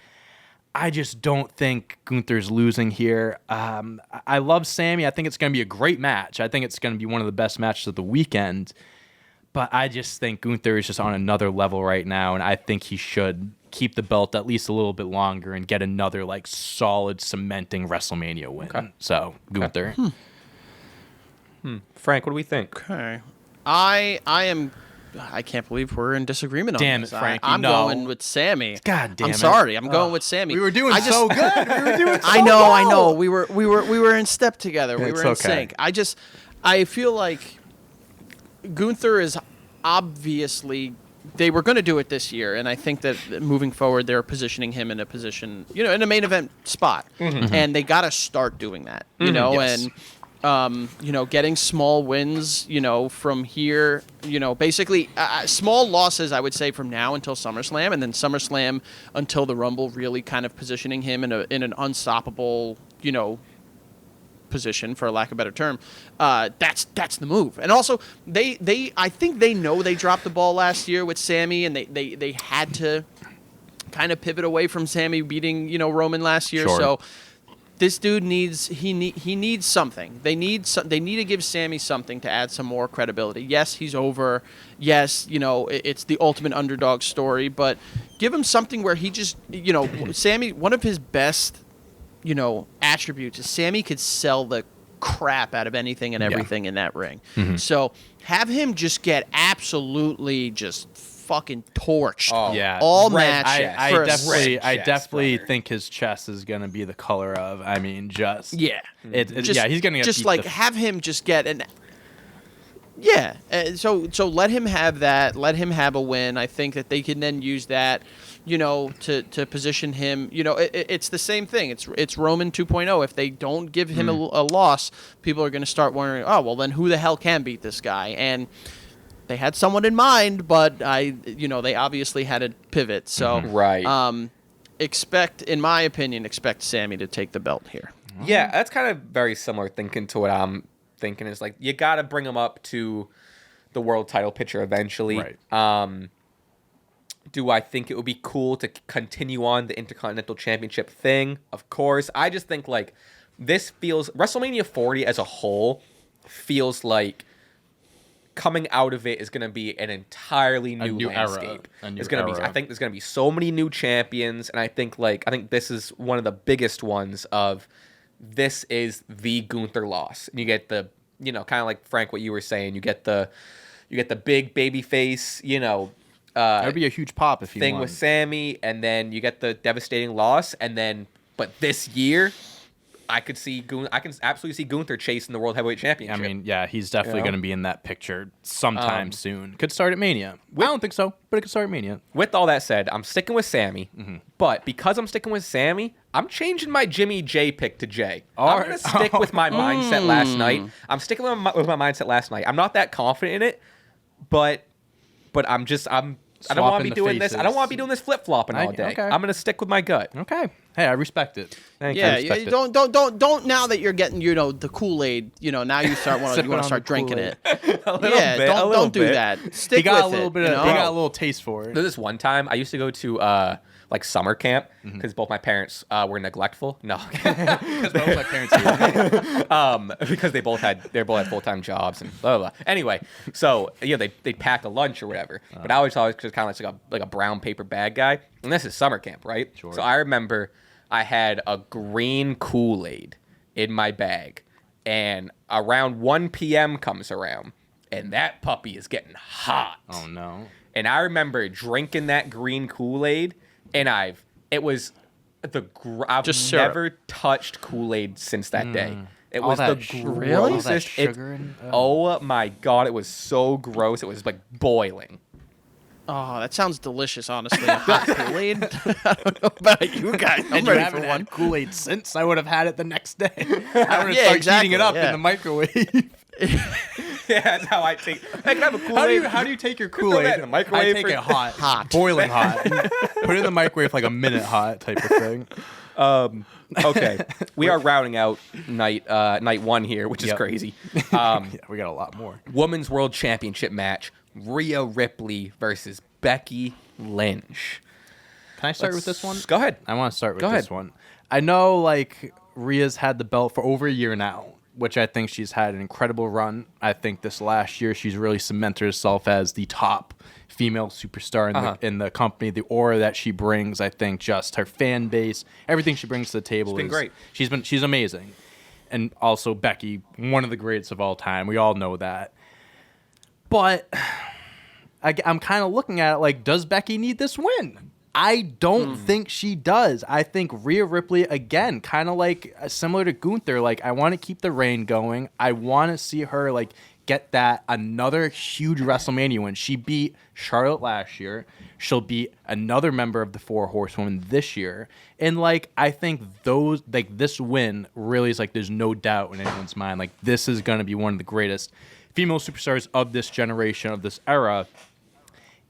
I just don't think Gunther's losing here. I love Sami. I think it's going to be a great match. I think it's going to be one of the best matches of the weekend. But I just think Gunther is just on another level right now, and I think he should keep the belt at least a little bit longer and get another solid cementing WrestleMania win. Okay. So Gunther. Frank, what do we think? Okay. I can't believe we're in disagreement on Damn this. it, Frankie, I'm no. going with Sami. God damn I'm it. sorry. I'm going with Sami. We were doing so good. We were doing so I know. well. I know. We were in step together. We It's were in okay. sync. I feel like Gunther is obviously, they were going to do it this year, and I think that moving forward, they're positioning him in a position, in a main event spot, and they got to start doing that, Yes. and getting small wins, from here, basically small losses, I would say, from now until SummerSlam, and then SummerSlam until the Rumble, really kind of positioning him in an unstoppable, position, for lack of a better term. That's the move. And also, I think they know they dropped the ball last year with Sami, and they had to kind of pivot away from Sami beating Roman last year. Sure. So this dude needs something. They need to give Sami something to add some more credibility. Yes, he's over. Yes, it's the ultimate underdog story, but give him something where he just Sami, one of his best attributes is Sami could sell the crap out of anything and everything in that ring. So have him just get absolutely just fucking torched. Oh, Yeah, all red match. chest. I for a definitely, red chest, brother. think his chest is gonna be the color of. I mean, just yeah. he's gonna get just beat the have him just get Yeah, so let him have that. Let him have a win. I think that they can then use that, to position him. It's the same thing. It's Roman 2.0. If they don't give him a loss, people are going to start wondering, oh, well, then who the hell can beat this guy? And they had someone in mind, but they obviously had a pivot. So right. In my opinion, expect Sami to take the belt here. Yeah, that's kind of very similar thinking to what I'm thinking. Is like you got to bring him up to the world title picture eventually. Right. Do I think it would be cool to continue on the Intercontinental Championship thing? Of course. I just think like this feels WrestleMania 40 as a whole feels like coming out of it is going to be an entirely new landscape. It's going to be. I think there's going to be so many new champions, and I think this is one of the biggest ones of. This is the Gunther loss. And you get the, kind of like Frank, what you were saying. You get the big baby face, that'd be a huge pop if he thing won. with Sami, and then you get the devastating loss, and then but this year, I can absolutely see Gunther chasing the World Heavyweight Championship. I mean, yeah, he's definitely going to be in that picture sometime soon. Could start at Mania. I don't think so, but it could start at Mania. With all that said, I'm sticking with Sami, but because I'm sticking with Sami, I'm changing my Jimmy J pick to Jay. I'm going to stick with my mindset last night. I'm sticking with my mindset last night. I'm not that confident in it, but I don't want to be doing this. I don't want to be doing this flip-flopping all day. Okay. I'm going to stick with my gut. Okay. Hey, I respect it. Thank you. Yeah, don't now that you're getting, the Kool-Aid, now you want to start drinking it. Don't do that. Stick he got with a little it. bit of, he got a little taste for it. There's this one time I used to go to summer camp because both my parents were neglectful. No, Because both my parents were. because they both had full-time jobs and blah, blah, blah. Anyway, so they'd pack a lunch or whatever. But I was always just kind of like a brown paper bag guy. And this is summer camp, right? Sure. So I remember I had a green Kool-Aid in my bag, and around 1 p.m. comes around, and that puppy is getting hot. Oh no. And I remember drinking that green Kool-Aid, and I've Just never touched Kool-Aid since that day. It All was that the really? All that grossest. sugar and- Oh my god, it was so gross. It was like boiling. Oh, that sounds delicious, honestly. Hot Kool-Aid. I don't know about you guys. I'm And you ready haven't for had one. Kool-Aid since. I would have had it the next day. I would have started heating it up in the microwave. Yeah, that's how I take. I can have a Kool-Aid. How do you take your Throw that Kool-Aid? in the microwave I take for- it hot, boiling hot. Put it in the microwave like a minute hot type of thing. Okay, we are rounding out night one here, which is crazy. Yeah, we got a lot more. Women's World Championship match: Rhea Ripley versus Becky Lynch. Can I start with this one? Go ahead. I want to start with Go this ahead. one. I know, Rhea's had the belt for over a year now, which I think she's had an incredible run. I think this last year she's really cemented herself as the top female superstar in the company. The aura that she brings, I think, just her fan base, everything she brings to the table She's been great. She's amazing. And also Becky, one of the greatest of all time. We all know that. But I'm kind of looking at it like, does Becky need this win? I don't think she does. I think Rhea Ripley, again, kind of similar to Gunther, I want to keep the reign going. I want to see her get that another huge WrestleMania win. She beat Charlotte last year. She'll beat another member of the Four Horsewomen this year. And I think this win really is there's no doubt in anyone's mind. This is going to be one of the greatest female superstars of this generation, of this era.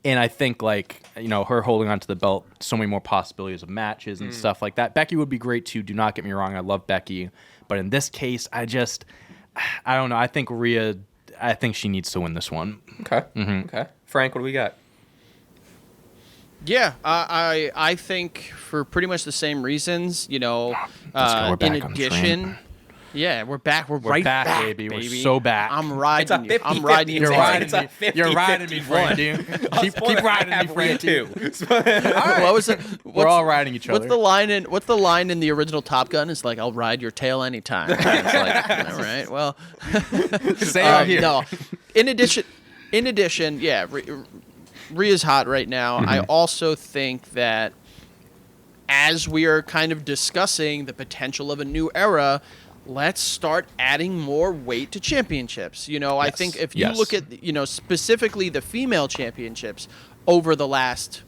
And I think, her holding on to the belt, so many more possibilities of matches and stuff like that. Becky would be great, too. Do not get me wrong. I love Becky. But in this case, I don't know. I think Rhea, she needs to win this one. Okay. Okay. Frank, what do we got? Yeah, I think for pretty much the same reasons, We're back in on addition... train. Yeah, we're back. We're right back, baby. We're so back. I'm riding you. I'm 50-50 riding you. You're It's riding a me. You're riding me, 50-51. Frank, dude. Keep riding me, Frank, too. What was it? We're all riding each other. What's the line in the original Top Gun? It's I'll ride your tail anytime. It's all right. Well, Same here. No. In addition, yeah, Rhea's hot right now. I also think that as we are kind of discussing the potential of a new era, let's start adding more weight to championships. I think if you Yes. look at, specifically the female championships over the last,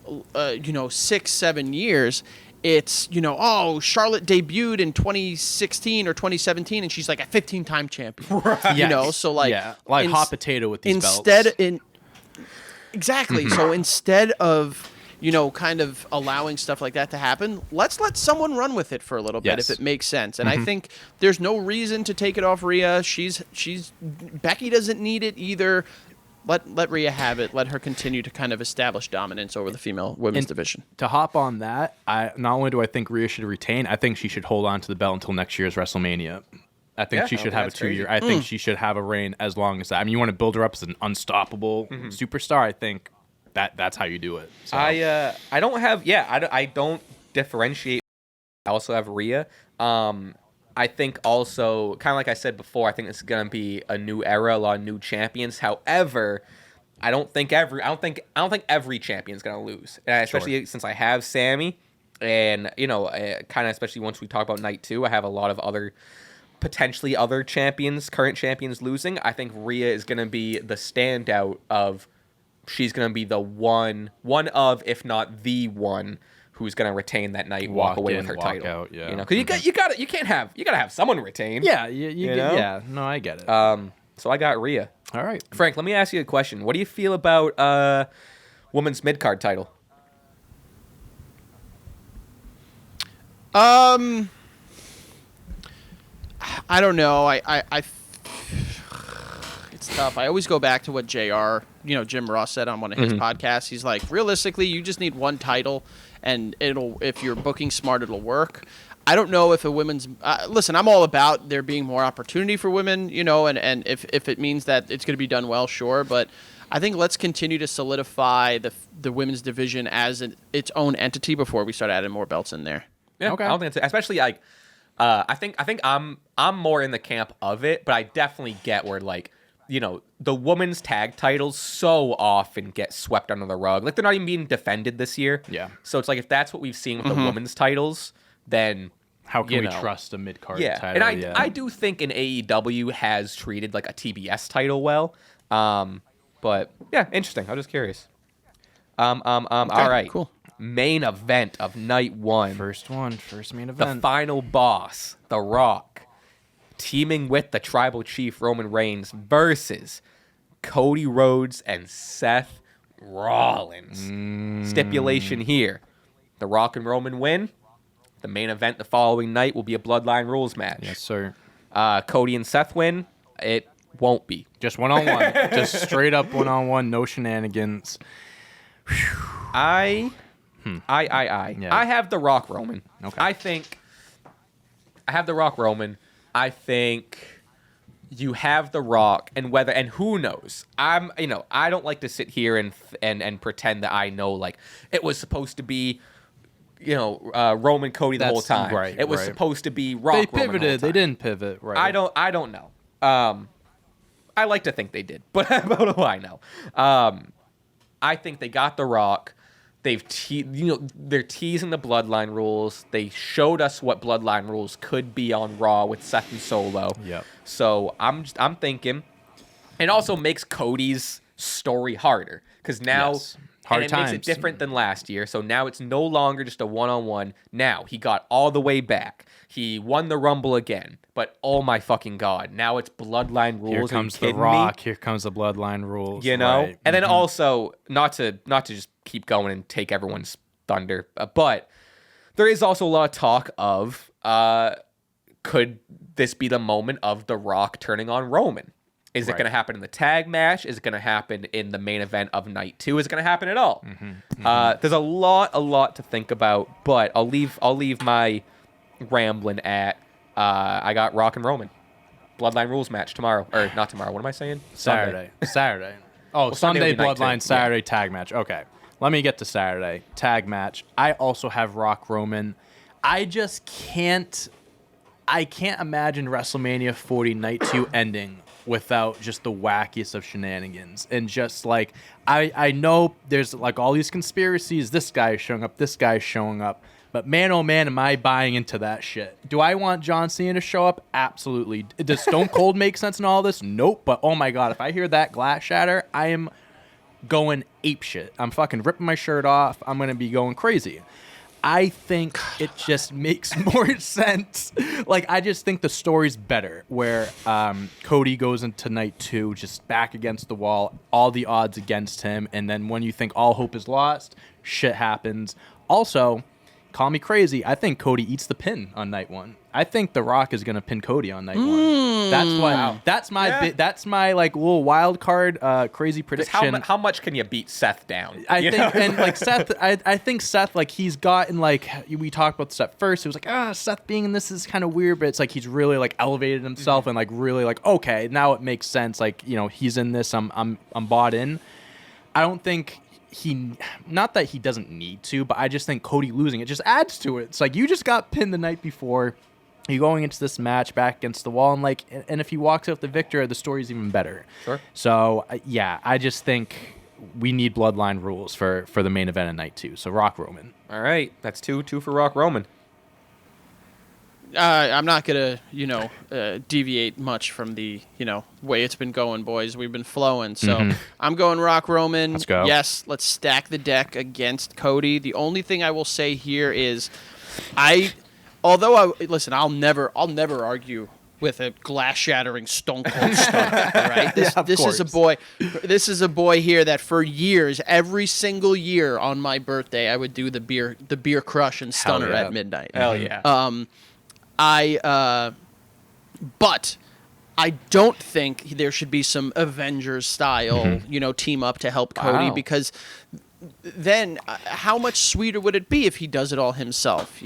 6-7 years, it's, Charlotte debuted in 2016 or 2017 and she's like a 15-time champion. Right. So like, like hot potato with these instead belts. Exactly. So instead of, kind of allowing stuff like that to happen, let's let someone run with it for a little bit if it makes sense. And I think there's no reason to take it off Rhea. Becky doesn't need it either. Let Rhea have it. Let her continue to kind of establish dominance over the women's division. To hop on that, not only do I think Rhea should retain, I think she should hold on to the belt until next year's WrestleMania. I think she should have a 2-year. I think she should have a reign as long as that. I mean, you want to build her up as an unstoppable superstar. I think that's how you do it. So. I don't have. Yeah, I don't differentiate. I also have Rhea. I think also, kind of like I said before, I think it's gonna be a new era, a lot of new champions. However, I don't think every champion's gonna lose, especially since I have Sami, and kind of especially once we talk about night 2, I have a lot of potentially other champions, current champions losing. I think Rhea is gonna be the standout of. She's gonna be the one of, if not the one, who's gonna retain that night, walk away with her title. Out, yeah. Because you gotta have someone retain. Yeah, yeah. No, I get it. So I got Rhea. All right, Frank. Let me ask you a question. What do you feel about women's mid card title? I don't know. It's tough. I always go back to what Jim Ross said on one of his podcasts. He's like, realistically, you just need one title, and if you're booking smart, it'll work. I don't know if a women's listen. I'm all about there being more opportunity for women, and if it means that it's going to be done well, sure. But I think let's continue to solidify the women's division as its own entity before we start adding more belts in there. Yeah, okay. I don't think it's especially like. I think I'm more in the camp of it, but I definitely get where like. The women's tag titles so often get swept under the rug. Like, they're not even being defended this year. Yeah. So it's like, if that's what we've seen with the women's titles, then... How can we trust a mid-card title? And I do think an AEW has treated, like, a TBS title well. But, yeah, interesting. I'm just curious. Okay, all right. Cool. Main event of night 1. First main event. The final boss, The Rock, teaming with the Tribal Chief Roman Reigns versus Cody Rhodes and Seth Rollins. Stipulation here. The Rock and Roman win. The main event the following night will be a Bloodline Rules match. Yes, sir. Cody and Seth win. It won't be. Just one-on-one. Just straight up one-on-one. No shenanigans. I have The Rock Roman. Okay. I have The Rock Roman. I think you have The Rock, and who knows? I don't like to sit here and pretend that I know, like, it was supposed to be, Roman Cody the whole time. Right. It was supposed to be Rock. They pivoted. Roman they didn't pivot. Right. I don't know. I like to think they did, but what do I know? I think they got The Rock. They're teasing the Bloodline Rules. They showed us what Bloodline Rules could be on Raw with Seth and Solo. Yep. So I'm thinking, it also makes Cody's story harder because now it makes it different than last year. So now it's no longer just a one-on-one. Now he got all the way back. He won the Rumble again. But oh my fucking God, now it's Bloodline Rules. Here comes The Rock. Here comes the Bloodline Rules. Right. And then also not to just keep going and take everyone's thunder, but there is also a lot of talk of could this be the moment of The Rock turning on Roman? Is it going to happen in the tag match? Is it going to happen in the main event of night 2? Is it going to happen at all? There's a lot to think about, but I'll leave my rambling at I got Rock and Roman. Bloodline Rules match tomorrow. Or not tomorrow. What am I saying? Saturday. Oh, well, Sunday Bloodline, Saturday tag match. Okay. Let me get to Saturday. Tag match. I also have Rock Roman. I just can't imagine WrestleMania 40 Night 2 ending without just the wackiest of shenanigans. And just like, I know there's like all these conspiracies. This guy is showing up. This guy is showing up. But man, oh man, am I buying into that shit. Do I want John Cena to show up? Absolutely. Does Stone Cold make sense in all this? Nope. But oh my God, if I hear that glass shatter, I am going ape shit. I'm fucking ripping my shirt off. I'm going to be going crazy. I think it just makes more sense. Like, I just think the story's better where Cody goes into night 2 just back against the wall, all the odds against him, and then when you think all hope is lost, shit happens. Also, call me crazy, I think Cody eats the pin on night 1. I think The Rock is going to pin Cody on night 1. That's why. Wow. That's my like little wild card crazy prediction. How much can you beat Seth down? I think and like Seth, I think Seth, like, he's gotten, like, we talked about this at first. It was like, Seth being in this is kind of weird, but it's like he's really like elevated himself and like really like, okay, now it makes sense. Like, you know, he's in this. I'm bought in. I don't think not that he doesn't need to, but I just think Cody losing it just adds to it. It's like, you just got pinned the night before. You're going into this match back against the wall, and like, and if he walks out the victor, the story's even better. Sure. So yeah, I just think we need bloodline rules for the main event of night 2. So Rock Roman. All right, that's 2 for Rock Roman. I'm not gonna, deviate much from the, way it's been going, boys. We've been flowing, so I'm going Rock Roman. Let's go. Yes, let's stack the deck against Cody. The only thing I will say here is, I'll never argue with a glass shattering Stone Cold stunner. All right, this is a boy here that for years, every single year on my birthday, I would do the beer crush and stunner at midnight. Hell yeah. But I don't think there should be some Avengers style, team up to help Cody, because then how much sweeter would it be if he does it all himself,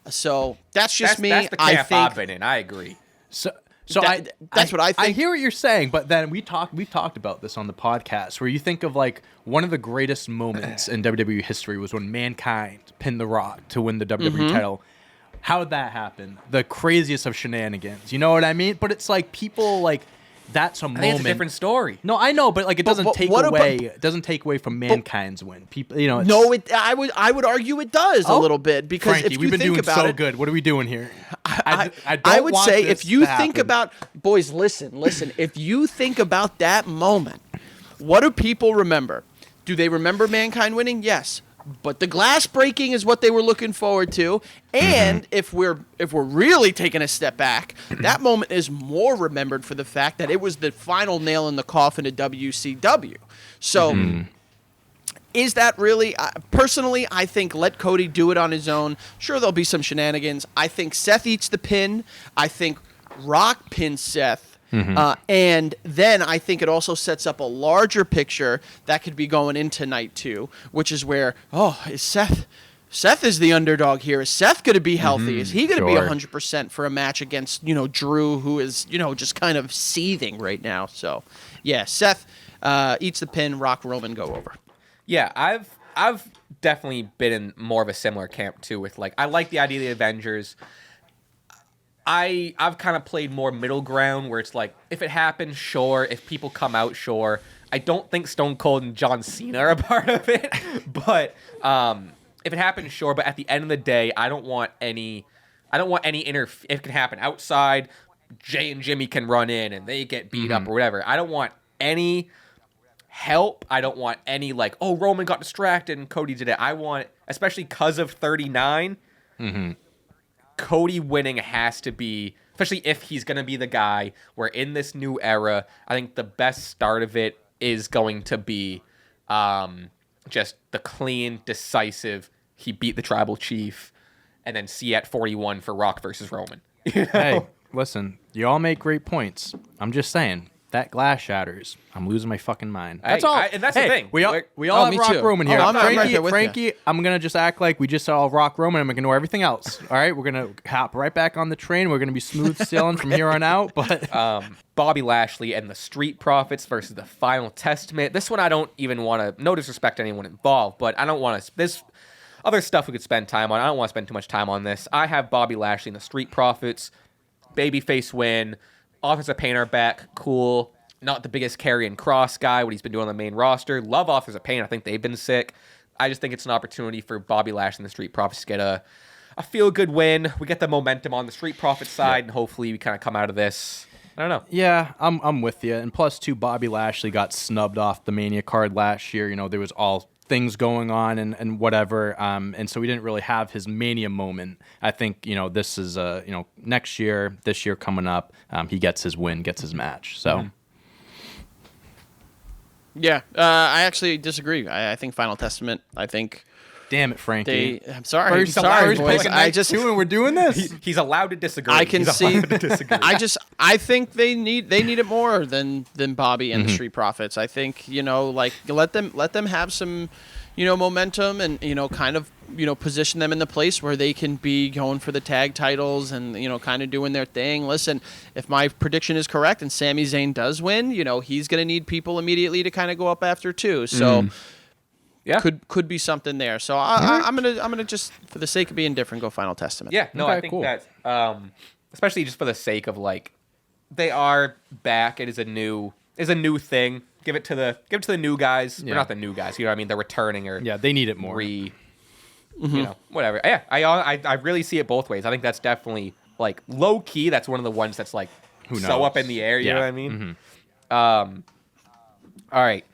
So that's me. That's the camp I've been in. I agree. So that's what I think. I hear what you're saying, but then we've talked about this on the podcast, where you think of like one of the greatest moments in WWE history was when Mankind pinned The Rock to win the WWE title. How did that happen? The craziest of shenanigans. You know what I mean? But it's like people like that's a moment. It's a different story. No, I know, but like it doesn't take away. It doesn't take away from Mankind's win. People, No, I would argue it does a little bit, because Frankie, if you we've been think doing about so it, good. What are we doing here? I would say if you think about, boys, listen. If you think about that moment, what do people remember? Do they remember Mankind winning? Yes. But the glass breaking is what they were looking forward to. And if we're really taking a step back, that moment is more remembered for the fact that it was the final nail in the coffin of WCW. So is that really... personally, I think let Cody do it on his own. Sure, there'll be some shenanigans. I think Seth eats the pin. I think Rock pins Seth. And then I think it also sets up a larger picture that could be going into night 2, which is where, is Seth is the underdog here. Is Seth going to be healthy? Is he going to be 100% for a match against, Drew, who is, just kind of seething right now? So, yeah, Seth eats the pin, Rock Roman go over. Yeah, I've definitely been in more of a similar camp too, with like, I like the idea of the Avengers. I've kind of played more middle ground, where it's like, if it happens, sure. If people come out, sure. I don't think Stone Cold and John Cena are a part of it, but if it happens, sure. But at the end of the day, I don't want any if it can happen outside. Jay and Jimmy can run in and they get beat up or whatever. I don't want any help. I don't want any like, Roman got distracted and Cody did it. I want, especially because of 39. Cody winning has to be, especially if he's going to be the guy. We're in this new era. I think the best start of it is going to be just the clean, decisive, he beat the tribal chief, and then see at 41 for Rock versus Roman. Hey, listen, you all make great points. I'm just saying, that glass shatters. I'm losing my fucking mind. That's all. And that's the thing. We all have Rock too. Roman here. I'm right there with Frankie, I'm going to just act like we just saw Rock Roman and I'm going to ignore everything else. All right? We're going to hop right back on the train. We're going to be smooth sailing from here on out. But Bobby Lashley and the Street Profits versus the Final Testament. This one I don't even want to, no disrespect to anyone involved, but I don't want to, this other stuff we could spend time on. I don't want to spend too much time on this. I have Bobby Lashley and the Street Profits. Babyface win. Authors of Pain are back. Cool. Not the biggest carry and cross guy, what he's been doing on the main roster. Love Authors of Pain. I think they've been sick. I just think it's an opportunity for Bobby Lashley and the Street Profits to get a feel-good win. We get the momentum on the Street Profits side, and hopefully we kind of come out of this. I don't know. Yeah, I'm with you. And plus, too, Bobby Lashley got snubbed off the Mania card last year. You know, there was all things going on and whatever. And so we didn't really have his Mania moment. I think, you know, this is, next year, this year coming up, he gets his win, gets his match. So. Yeah, I actually disagree. I think Final Testament, Damn it, Frankie. I'm sorry, boys. And we're doing this. He's allowed to disagree. I can see. To disagree. I think they need it more than Bobby and the Street Profits. I think, let them have some, momentum and kind of position them in the place where they can be going for the tag titles and kind of doing their thing. Listen, if my prediction is correct and Sami Zayn does win, he's going to need people immediately to kind of go up after too. So. Yeah, could be something there. So I'm gonna just, for the sake of being different, go Final Testament. Yeah, no, I think that especially just for the sake of they are back. It is a new thing. Give it to the new guys. Yeah. Or not the new guys. You know what I mean? They're returning or they need it more. Whatever. Yeah, I really see it both ways. I think that's definitely low key. That's one of the ones that's who knows? So up in the air. You know what I mean? All right.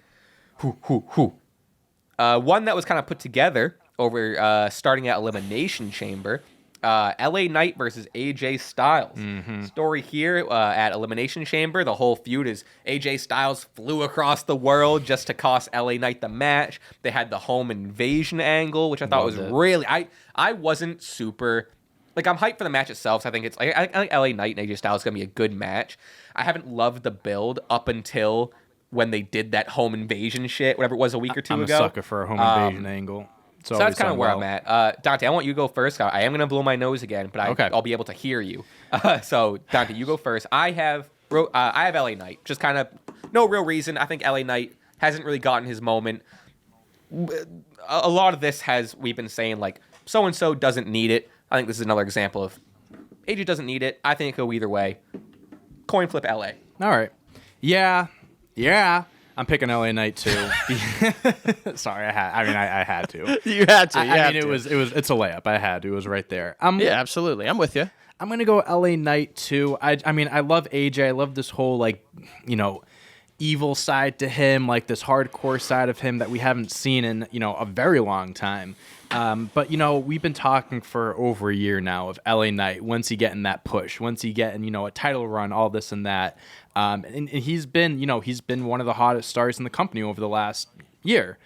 One that was kind of put together over starting at Elimination Chamber, LA Knight versus AJ Styles. Story here at Elimination Chamber, the whole feud is AJ Styles flew across the world just to cost LA Knight the match. They had the home invasion angle, which I thought was really... I wasn't super... I'm hyped for the match itself, so I think it's... I think LA Knight and AJ Styles is going to be a good match. I haven't loved the build up until... when they did that home invasion shit, whatever it was a week or two ago. I'm a sucker for a home invasion angle. So that's kind of where I'm at. Dante, I want you to go first. I am going to blow my nose again, but I'll be able to hear you. So, Dante, you go first. I have LA Knight. Just kind of no real reason. I think LA Knight hasn't really gotten his moment. A lot of this we've been saying, so-and-so doesn't need it. I think this is another example of AJ doesn't need it. I think it could go either way. Coin flip LA. All right. Yeah, I'm picking LA Knight too. Sorry, I had to. You had to. It's a layup. I had to. It was right there. Yeah, absolutely. I'm with you. I'm gonna go LA Knight too. I love AJ. I love this whole evil side to him, this hardcore side of him that we haven't seen in a very long time. But we've been talking for over a year now of LA Knight. When's he getting that push? When's he getting a title run? All this and that. And he's been one of the hottest stars in the company over the last year.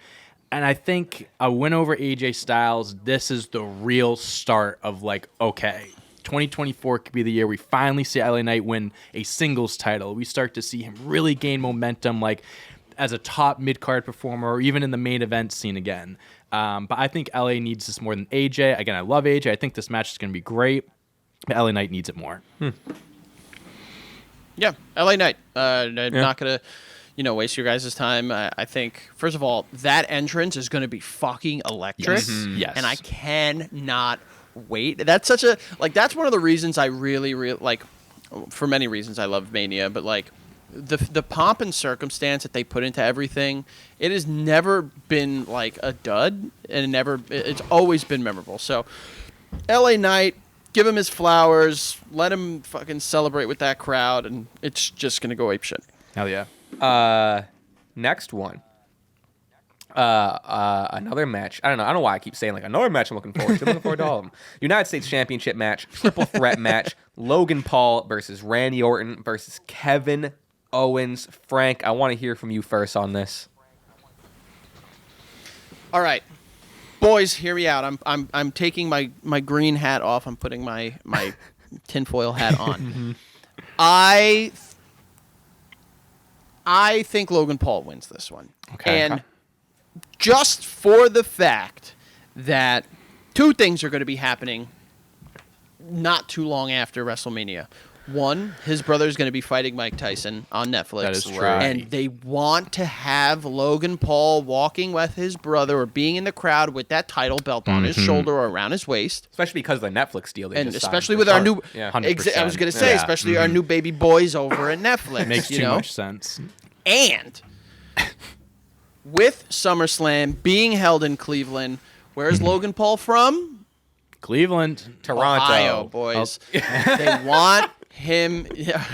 And I think a win over AJ Styles, this is the real start of 2024 could be the year we finally see LA Knight win a singles title. We start to see him really gain momentum, as a top mid-card performer or even in the main event scene again. But I think LA needs this more than AJ. Again, I love AJ. I think this match is going to be great. But LA Knight needs it more. Yeah, LA Knight. Not going to, waste your guys' time. I think, first of all, that entrance is going to be fucking electric. Yes. And I cannot wait. That's such a, that's one of the reasons I really, for many reasons I love Mania, but the pomp and circumstance that they put into everything, it has never been a dud, and it's always been memorable. So, LA Knight, give him his flowers, let him fucking celebrate with that crowd, and it's just gonna go apeshit. Hell yeah. Next one. Another match. I don't know why I keep saying another match I'm looking forward to. I'm looking forward to all of them. United States Championship match, triple threat match, Logan Paul versus Randy Orton versus Kevin Owens. Frank, I want to hear from you first on this. All right, boys, hear me out. I'm taking my green hat off. I'm putting my tinfoil hat on. I think Logan Paul wins this one. Okay. And just for the fact that two things are going to be happening not too long after WrestleMania. One, his brother is going to be fighting Mike Tyson on Netflix. That is true. And they want to have Logan Paul walking with his brother or being in the crowd with that title belt on his shoulder or around his waist. Especially because of the Netflix deal they and just especially signed. With our new... Yeah. I was going to say, especially our new baby boys over at Netflix. Makes too much sense. And with SummerSlam being held in Cleveland, where's Logan Paul from? Cleveland. Toronto. Ohio, boys. They want him. Yeah.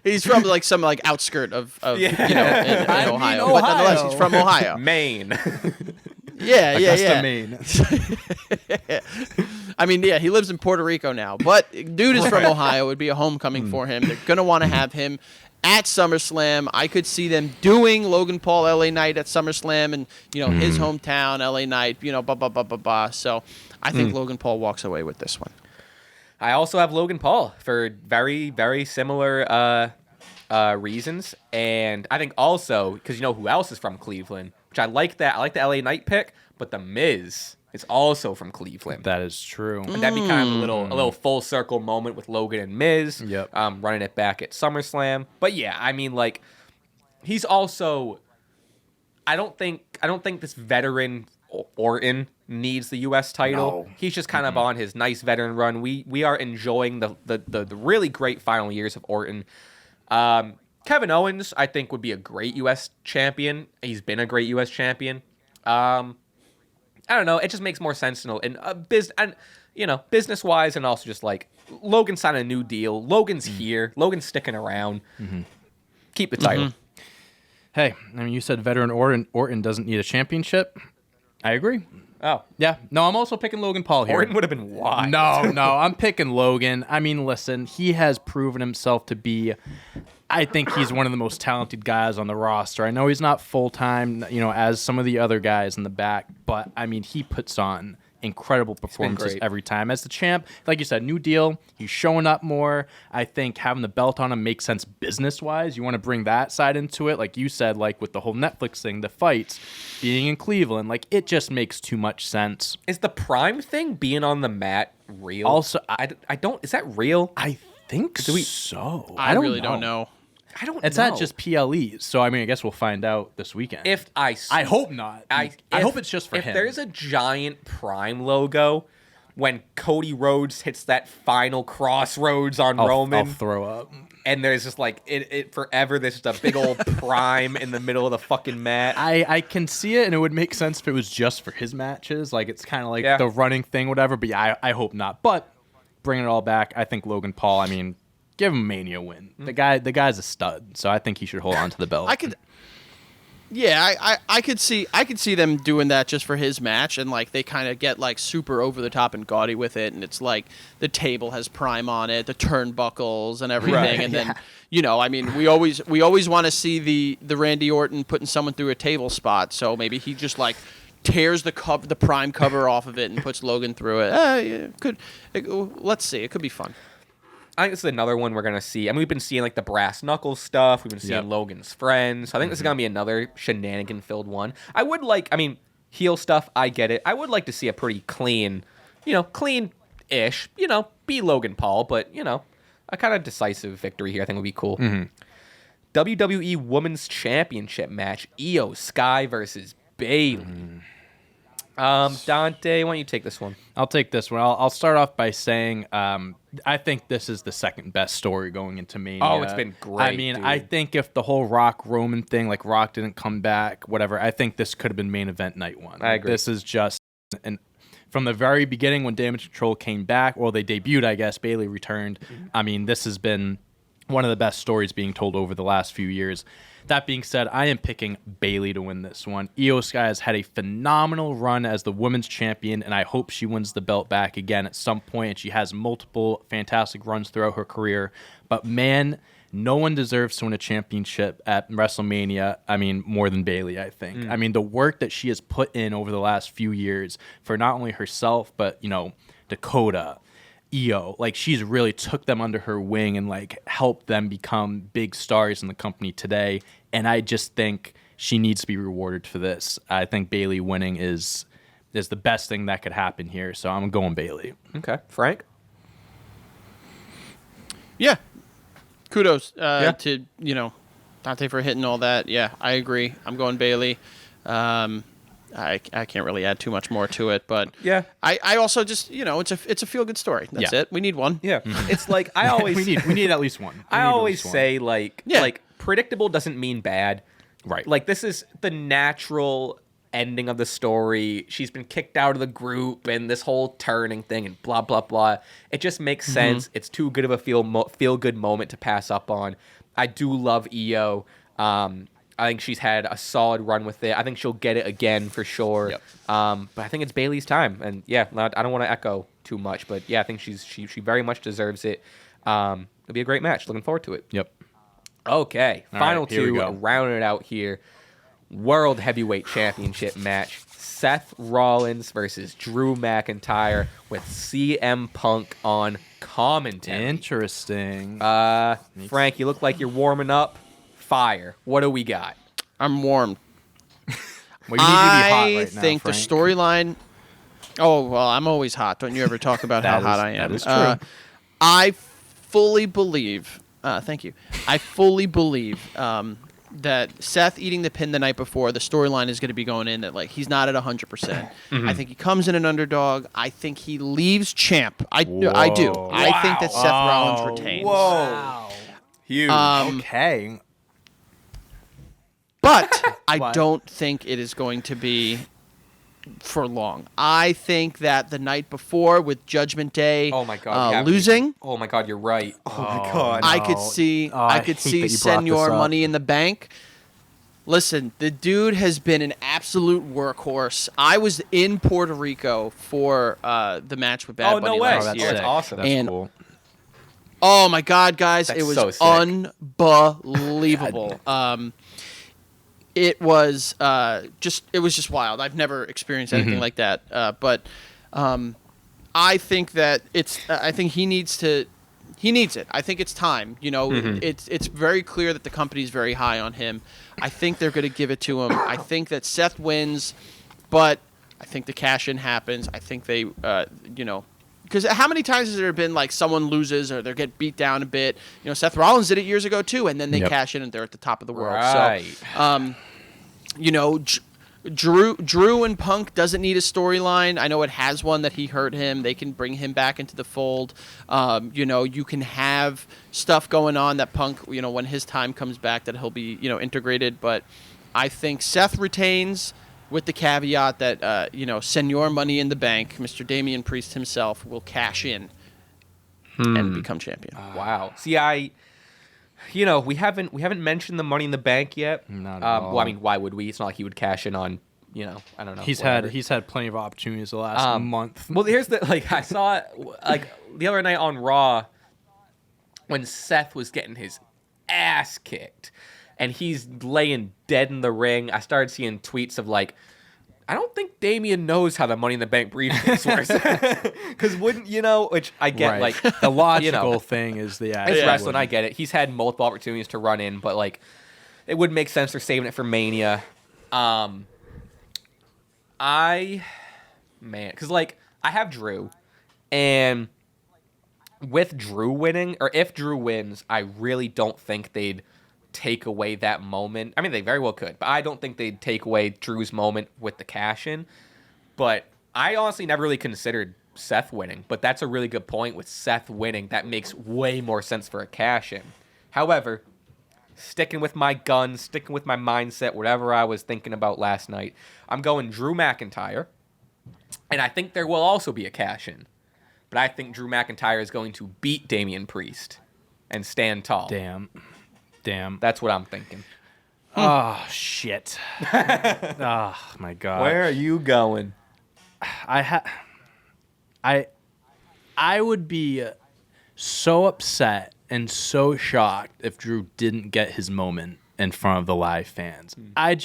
He's from some outskirt of in Ohio. But nonetheless, he's from Ohio. Maine. Yeah. Maine. I mean, he lives in Puerto Rico now, but dude is from Ohio. It would be a homecoming for him. They're going to want to have him at SummerSlam. I could see them doing Logan Paul LA Knight at SummerSlam and, his hometown LA Knight, So I think Logan Paul walks away with this one. I also have Logan Paul for very, very similar reasons. And I think also, because who else is from Cleveland, which I like that. I like the LA Knight pick, but The Miz is also from Cleveland. That is true. And that'd be kind of a little full circle moment with Logan and Miz. Yep. Running it back at SummerSlam. But yeah, I mean, he's also. I don't think this veteran Orton needs the U.S. title. No. He's just kind of on his nice veteran run. We are enjoying the really great final years of Orton. Kevin Owens, I think, would be a great U.S. champion. He's been a great U.S. champion. I don't know. It just makes more sense business wise, and also just Logan signed a new deal. Logan's here. Logan's sticking around. Keep the title. Hey, I mean, you said veteran Orton doesn't need a championship. I agree. Oh. Yeah. No, I'm also picking Logan Paul here. Orton would have been wide. No, I'm picking Logan. I mean, listen, he has proven himself to be, I think he's one of the most talented guys on the roster. I know he's not full-time, as some of the other guys in the back, but, I mean, he puts on incredible performances every time. As the champ, like you said, new deal. He's showing up more. I think having the belt on him makes sense business-wise. You want to bring that side into it. Like you said, with the whole Netflix thing, the fights, being in Cleveland, it just makes too much sense. Is the Prime thing being on the mat real? Also, I don't. Is that real? I think so. I really don't know. I don't know. It's not just PLEs, so I mean, I guess we'll find out this weekend. I hope not. I hope it's just for him. If there's a giant Prime logo when Cody Rhodes hits that final crossroads on Roman, I'll throw up. And there's just it forever. There's just a big old Prime in the middle of the fucking mat. I can see it, and it would make sense if it was just for his matches. It's kind of the running thing, whatever. But yeah, I hope not. But bringing it all back, I think Logan Paul. I mean, give him a Mania win. The guy's a stud, so I think he should hold on to the belt. I could see them doing that just for his match, and they kind of get super over the top and gaudy with it, and it's the table has Prime on it, the turnbuckles and everything, right, and then I mean, we always want to see the Randy Orton putting someone through a table spot, so maybe he just tears the Prime cover off of it and puts Logan through it. Let's see, it could be fun. I think this is another one we're going to see. I mean, we've been seeing the brass knuckles stuff. We've been seeing Logan's friends. So I think this is going to be another shenanigan-filled one. I would heel stuff, I get it. I would like to see a pretty clean, clean-ish, be Logan Paul, but, a kind of decisive victory here I think would be cool. WWE Women's Championship match, Iyo Sky versus Bayley. Dante, why don't you take this one? I'll take this one. I'll start off by saying I think this is the second best story going into Mania. Oh, it's been great. I mean, dude. I think if the whole Rock-Roman thing, Rock didn't come back, whatever, I think this could have been main event night one. I agree. This is just, and from the very beginning when Damage Control came back, or they debuted, I guess, Bayley returned. I mean, this has been one of the best stories being told over the last few years. That being said, I am picking Bayley to win this one. Iyo Sky has had a phenomenal run as the women's champion, and I hope she wins the belt back again at some point. And she has multiple fantastic runs throughout her career. But man, no one deserves to win a championship at WrestleMania, I mean, more than Bayley, I think. I mean, the work that she has put in over the last few years for not only herself, but, Dakota, Iyo, she's really took them under her wing and helped them become big stars in the company today. And I just think she needs to be rewarded for this. I think Bayley winning is the best thing that could happen here. So I'm going Bayley. Okay. Frank? Yeah. Kudos to, Dante for hitting all that. Yeah, I agree. I'm going Bayley. I can't really add too much more to it, but yeah, I also just it's a feel good story. That's it. We need one. Yeah, it's I always we need at least one. I always say predictable doesn't mean bad. Right. Like, this is the natural ending of the story. She's been kicked out of the group and this whole turning thing and blah, blah, blah. It just makes sense. It's too good of a feel-good moment to pass up on. I do love Iyo. I think she's had a solid run with it. I think she'll get it again for sure. Yep. But I think it's Bayley's time. And, yeah, I don't want to echo too much. But, yeah, I think she very much deserves it. It'll be a great match. Looking forward to it. Yep. Okay, final right, here we two, go. rounding it out here. World Heavyweight Championship match. Seth Rollins versus Drew McIntyre with CM Punk on commentary. Interesting. Frank, you look like you're warming up. Fire. What do we got? I'm warm. Well, you need to be hot right now, think Frank. the storyline. Oh well, I'm always hot. Don't you ever talk about how hot I am? That is true. I fully believe. Thank you. I fully believe that Seth eating the pin the night before, the storyline is going to be going in that like he's not at 100%. I think he comes in an underdog. I think he leaves champ. I do. I think that Seth Rollins retains. Whoa. Huge. Okay. But I What? don't think it is going to be for long. I think that the night before with Judgment Day Oh my God, you have losing, oh my God, you're right. Oh my Oh, God. no. I could see I I could hate see that you brought this Senor up. Money in the Bank. Listen, the dude has been an absolute workhorse. I was in Puerto Rico for the match with Bad Oh, no Bunny way. last Oh, year. that's awesome. That's And- cool. Oh my God, guys! That's it was so sick. unbelievable. It was just wild. I've never experienced anything like that. But I think that I think he needs it. I think it's time. You know, it's very clear that the company's very high on him. I think they're going to give it to him. I think that Seth wins, but I think the cash in happens. I think they, because how many times has there been like someone loses or they get beat down a bit? You know, Seth Rollins did it years ago too, and then they cash in and they're at the top of the world. Right. So, Drew and Punk doesn't need a storyline. I know it has one that he hurt him. They can bring him back into the fold. You can have stuff going on that Punk, when his time comes back, that he'll be, integrated. But I think Seth retains, with the caveat that, Senor Money in the Bank, Mr. Damian Priest himself, will cash in and become champion. Wow. See, we haven't mentioned the Money in the Bank yet. Not at all. Well, I mean, why would we? It's not like he would cash in on, I don't know. He's whatever. had plenty of opportunities the last month. Well, here's the I saw the other night on Raw when Seth was getting his ass kicked and he's laying dead in the ring. I started seeing tweets of I don't think Damian knows how the Money in the Bank briefcase works. Because wouldn't which I get Right. The logical thing is the it's wrestling. I get it. He's had multiple opportunities to run in, but it would make sense for saving it for Mania. Because I have Drew, and with Drew winning, or if Drew wins, I really don't think they'd take away that moment. I mean, they very well could, but I don't think they'd take away Drew's moment with the cash in. But I honestly never really considered Seth winning, but that's a really good point. With Seth winning, that makes way more sense for a cash in. However, sticking with my guns, sticking with my mindset, whatever I was thinking about last night, I'm going Drew McIntyre, and I think there will also be a cash in. But I think Drew McIntyre is going to beat Damian Priest and stand tall. Damn. That's what I'm thinking. Oh, shit. Oh, my God. Where are you going? I would be so upset and so shocked if Drew didn't get his moment in front of the live fans. I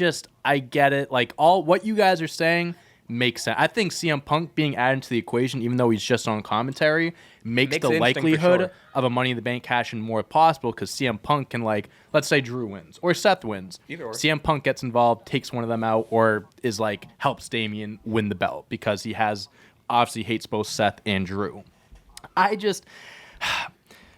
get it. All what you guys are saying makes sense. I think CM Punk being added to the equation, even though he's just on commentary, makes the it interesting for likelihood sure. of a Money in the Bank cash in more possible, because CM Punk can, let's say Drew wins or Seth wins. Either or. CM Punk gets involved, takes one of them out, or is helps Damian win the belt, because he obviously hates both Seth and Drew.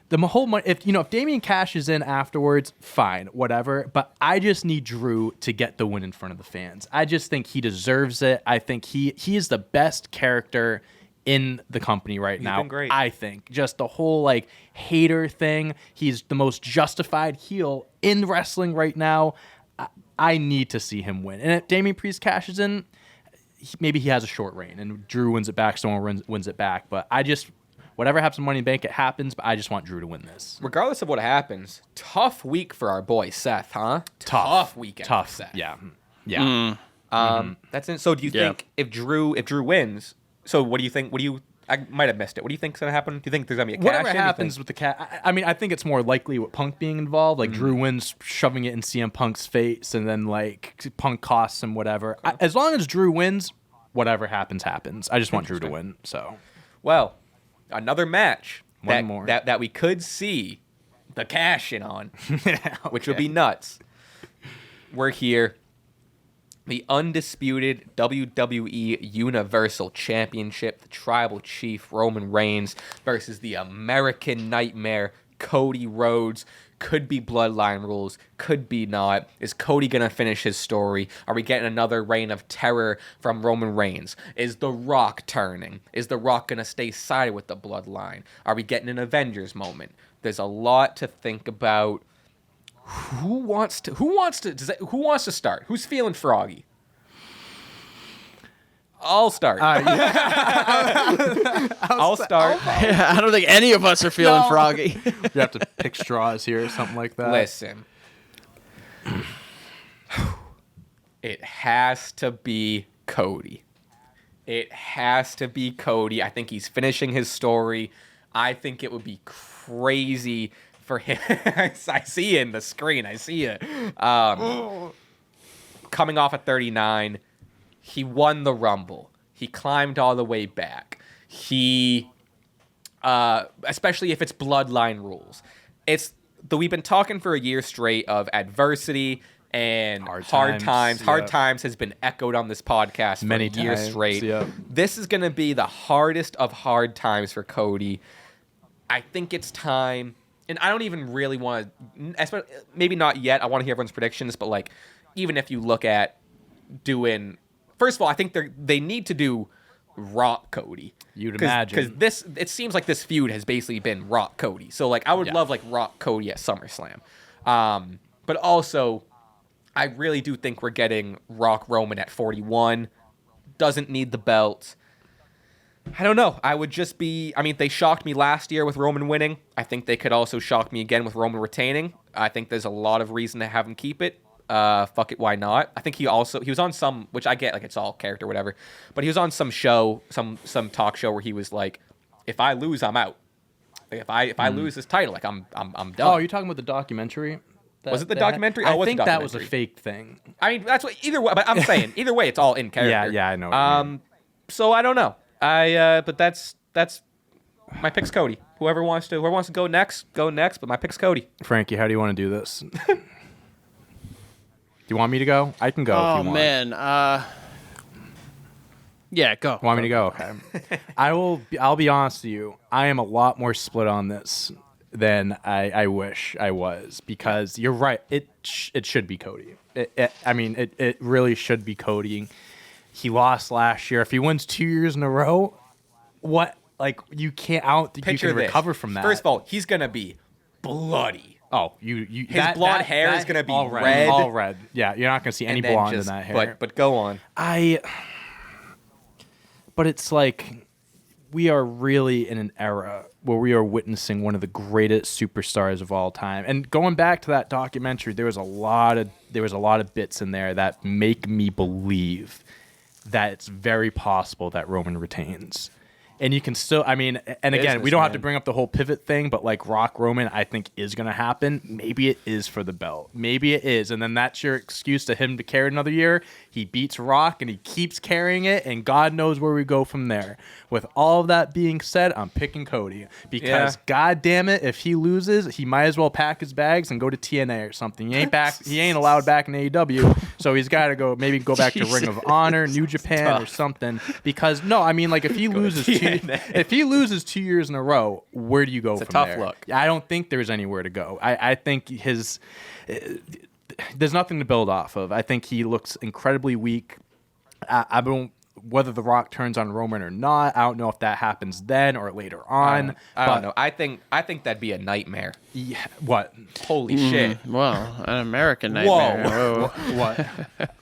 The whole money, if Damian cashes in afterwards, fine, whatever. But I just need Drew to get the win in front of the fans. I just think he deserves it. I think he is the best character in the company right now. Been great. I think just the whole hater thing. He's the most justified heel in wrestling right now. I need to see him win. And if Damian Priest cashes in, maybe he has a short reign and Drew wins it back, someone wins it back. But whatever happens in Money in the Bank, it happens, but I just want Drew to win this. Regardless of what happens, tough week for our boy Seth, huh? Tough weekend for Seth. Yeah. Yeah. That's it. So do you think if Drew wins, so what do you think? I might have missed it. What do you think's gonna happen? Do you think there's gonna be a cash? Whatever happens with the cat, I mean, I think it's more likely with Punk being involved. Like Drew wins, shoving it in CM Punk's face, and then like Punk costs him whatever. Okay. As long as Drew wins, whatever happens. I just want Drew to win. So, well, another match more that we could see the cash in on, which would be nuts. We're here. The undisputed WWE Universal Championship, the Tribal Chief Roman Reigns versus the American Nightmare Cody Rhodes. Could be bloodline rules, could be not. Is Cody going to finish his story? Are we getting another reign of terror from Roman Reigns? Is The Rock turning? Is The Rock going to stay sided with the bloodline? Are we getting an Avengers moment? There's a lot to think about. Who wants to start? Who's feeling froggy? I'll start. I'll start. I don't think any of us are feeling froggy. You have to pick straws here or something like that. Listen. It has to be Cody. It has to be Cody. I think he's finishing his story. I think it would be crazy for him. I see you in the screen. I see you. Coming off at 39, he won the Rumble. He climbed all the way back. He, especially if it's bloodline rules, we've been talking for a year straight of adversity and hard times. Hard times has been echoed on this podcast for many years straight. Yep. This is going to be the hardest of hard times for Cody. I think it's time. And I don't even really want to, maybe not yet. I want to hear everyone's predictions, but like, even if you look at doing, first of all, I think they need to do Rock Cody. You'd imagine, because it seems like this feud has basically been Rock Cody. So like, I would love like Rock Cody at SummerSlam, but also, I really do think we're getting Rock Roman at 41. Doesn't need the belt. I don't know. I would just be... I mean, they shocked me last year with Roman winning. I think they could also shock me again with Roman retaining. I think there's a lot of reason to have him keep it. Fuck it, why not? I think he was on some... Which I get, like, it's all character, whatever. But he was on some show, some talk show where he was like, if I lose, I'm out. Like, if I lose this title, like, I'm done. Oh, you're talking about the documentary? Was it the documentary? I think that was a fake thing. I mean, that's what... Either way, but I'm saying, either way, it's all in character. Yeah, I know what you mean. So I don't know. But that's my pick's Cody. Whoever wants to go next, but my pick's Cody. Frankie, how do you want to do this? Do you want me to go? I can go if you want. Oh, man. Yeah, go. Want me to go? Okay. I'll be honest with you. I am a lot more split on this than I wish I was, because you're right. It should be Cody. It really should be Cody. He lost last year. If he wins 2 years in a row, what? Like, you can't out. You can recover from that. First of all, he's gonna be bloody. Oh, his blonde hair is gonna be red. All red. Yeah, you're not gonna see any blonde in that hair. But go on. But it's like, we are really in an era where we are witnessing one of the greatest superstars of all time. And going back to that documentary, there was a lot of bits in there that make me believe that it's very possible that Roman retains. And you can still, again, we don't have to bring up the whole pivot thing, but like Rock Roman, I think is going to happen. Maybe it is for the belt. Maybe it is. And then that's your excuse to him to carry another year. He beats Rock and he keeps carrying it, and God knows where we go from there. With all of that being said, I'm picking Cody, because God damn it, if he loses, he might as well pack his bags and go to TNA or something. He ain't allowed back in AEW, so he's got to go back to Ring of Honor, New Japan or something. Because if he loses 2 years in a row, where do you go from there? It's a tough look. I don't think there's anywhere to go. I think there's nothing to build off of. I think he looks incredibly weak. whether The Rock turns on Roman or not. I don't know if that happens then or later on. I don't know. I think that'd be a nightmare. Yeah, what? Holy shit. Well, an American nightmare. Whoa. What?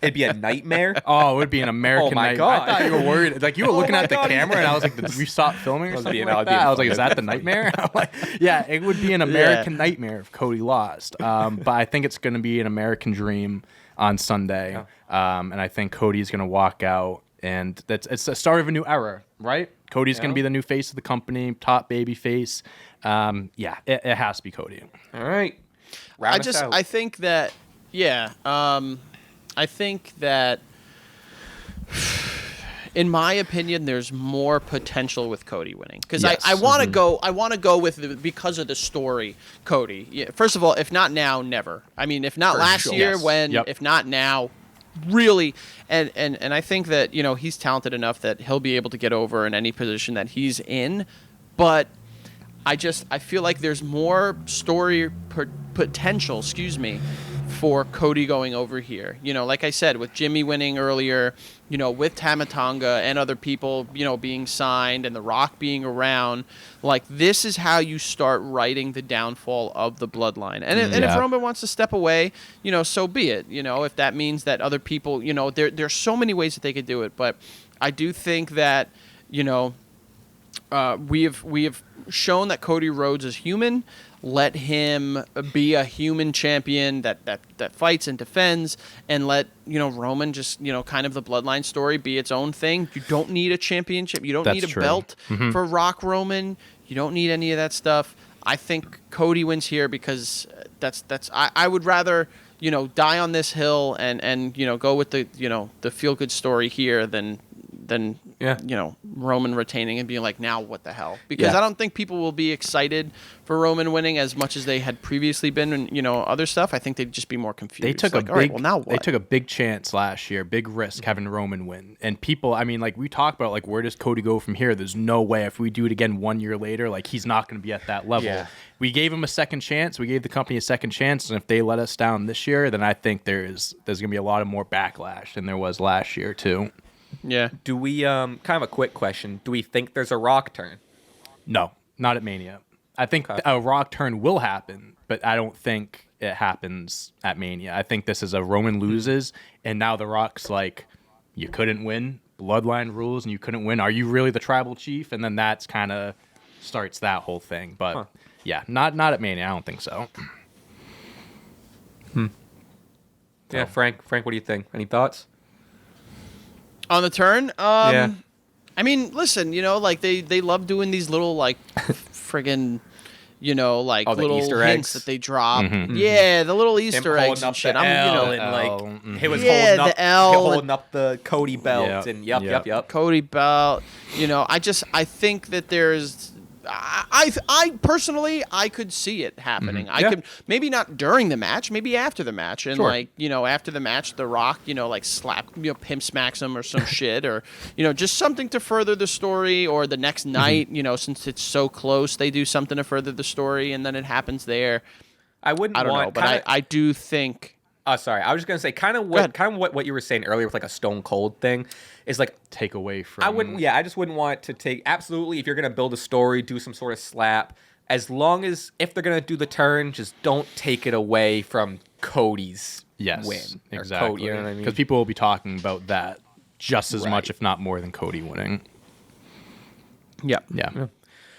It'd be a nightmare? Oh, it would be an American my nightmare. God. I thought you were worried. Like, you were looking my at the God. camera, and I was like, did we stop filming or That'd something be- like that'd be that? I was like, funny. is that the nightmare? I'm like, yeah, it would be an American nightmare if Cody lost. But I think it's going to be an American dream on Sunday. And I think Cody's going to walk out, and it's the start of a new era, right? Cody's going to be the new face of the company, top baby face. Yeah, it has to be Cody. All right. Round us out. I think that, I think that, in my opinion, there's more potential with Cody winning because Yes. I want to go. I want to go with because of the story, Cody. Yeah, first of all, if not now, never. I mean, if not last sure. year, Yes. when? Yep. If not now, really. And I think that he's talented enough that he'll be able to get over in any position that he's in, but I feel like there's more story potential. Excuse me. For Cody going over here. Like I said, with Jimmy winning earlier, with Tamatonga and other people, being signed and The Rock being around, like this is how you start writing the downfall of the bloodline. And if Roman wants to step away, so be it. If that means that other people, there's so many ways that they could do it. But I do think that, we have shown that Cody Rhodes is human. Let him be a human champion that fights and defends, and let Roman just kind of the bloodline story be its own thing. You don't need a championship. You don't That's need a true. belt for Rock Roman. You don't need any of that stuff. I think Cody wins here because I would rather die on this hill and go with the feel good story here than Roman retaining and being like, now what the hell? Because I don't think people will be excited for Roman winning as much as they had previously been in, other stuff. I think they'd just be more confused. They took all right, well, now what? They took a big chance last year, big risk having Roman win. And people, I mean, like we talked about, like where does Cody go from here? There's no way if we do it again 1 year later, like he's not going to be at that level. Yeah. We gave him a second chance. We gave the company a second chance, and if they let us down this year, then I think there's going to be a lot of more backlash than there was last year too. Yeah. Do we kind of a quick question? Do we think there's a Rock turn? No, not at Mania. I think a Rock turn will happen, but I don't think it happens at Mania. I think this is a Roman loses, and now the Rock's like, you couldn't win, bloodline rules, and you couldn't win. Are you really the tribal chief? And then that's kind of starts that whole thing. But yeah, not at Mania. I don't think so. Yeah, Frank, what do you think? Any thoughts? On the turn? Yeah. I mean, listen, like they love doing these little like friggin', like the little Easter hints eggs? that they drop. Yeah, the little Easter eggs holding and up shit. the I'm, L and like he was Yeah, holding up the L holding up the Cody belt and yep. Cody belt. I think that there's. I personally, I could see it happening. I could maybe not during the match, maybe after the match, and after the match, The Rock, like slap, pimp smacks him or some shit, or just something to further the story, or the next night, since it's so close, they do something to further the story, and then it happens there. I don't know, but I do think. Oh, sorry. I was just gonna say kind of what you were saying earlier with like a Stone Cold thing is like Take away from. I just wouldn't want to take absolutely if you're gonna build a story, do some sort of slap. As long as if they're gonna do the turn, just don't take it away from Cody's win. Exactly. Cody, you know what I mean? Because people will be talking about that just as much, if not more, than Cody winning. Yeah.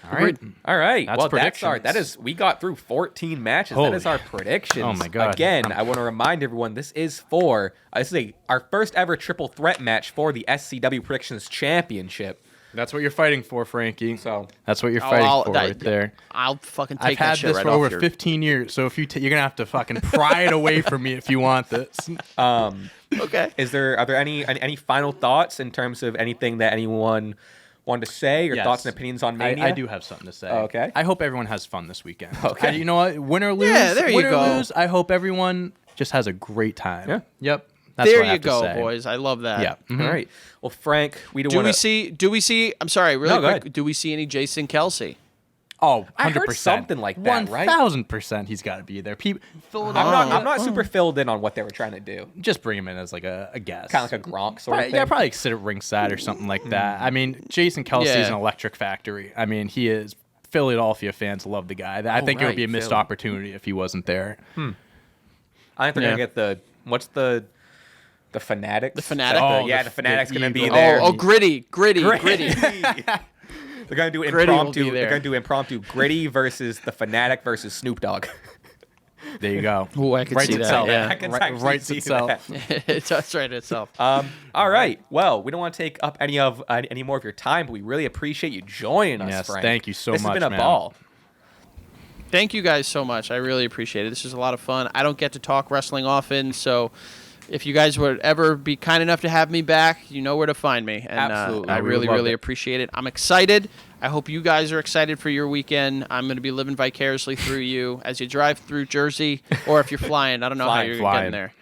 All right. All right. That's Well, predictions. we got through 14 matches. Holy. That is our predictions. Oh, my God. Again, I want to remind everyone this is our first ever triple threat match for the SCW Predictions Championship. That's what you're fighting for, Frankie. So that's what you're fighting for right there. I'll fucking I've take had that shit this right for off over your- 15 years, so if you're gonna have to fucking pry it away from me if you want this. Okay. Are there any final thoughts in terms of anything that anyone wanted to say or Yes. thoughts and opinions on Mania? I do have something to say. Oh, okay. I hope everyone has fun this weekend. Okay. You know what? Win or lose. Yeah, there you win or go. lose, I hope everyone just has a great time. Yeah. Yep. That's There what I you have to go, say. boys. I love that. Yeah. All right. Well, Frank, we Do we see? I'm sorry, really No, go quick. ahead. Do we see any Jason Kelsey? Oh, 100%. I heard something like that, right? 1,000% he's got to be there. I'm not super filled in on what they were trying to do. Just bring him in as like a guest. Kind of like a Gronk sort of thing. Yeah, probably like sit at ringside or something like that. I mean, Jason Kelsey's Yeah. an electric factory. I mean, he is. Philadelphia fans love the guy. I think it would be a missed opportunity if he wasn't there. I think they're going to get the... What's the Fanatics? The Fanatic? The Fanatic's going to be there. Gritty. They're going to do Gritty will impromptu. be there. They're going to do impromptu Gritty versus the Fanatic versus Snoop Dogg. There you go. Ooh, I can see that. Itself. Yeah. I can Writes actually see itself. that. It does write itself. All right. Well, we don't want to take up any more of your time, but we really appreciate you joining us, Yes, Frank. thank you so this much, This has been a man. ball. Thank you guys so much. I really appreciate it. This is a lot of fun. I don't get to talk wrestling often, so if you guys would ever be kind enough to have me back, you know where to find me. And Absolutely. I We really, would love really it. appreciate it. I'm excited. I hope you guys are excited for your weekend. I'm going to be living vicariously through you as you drive through Jersey, or if you're flying. I don't know how you're getting there.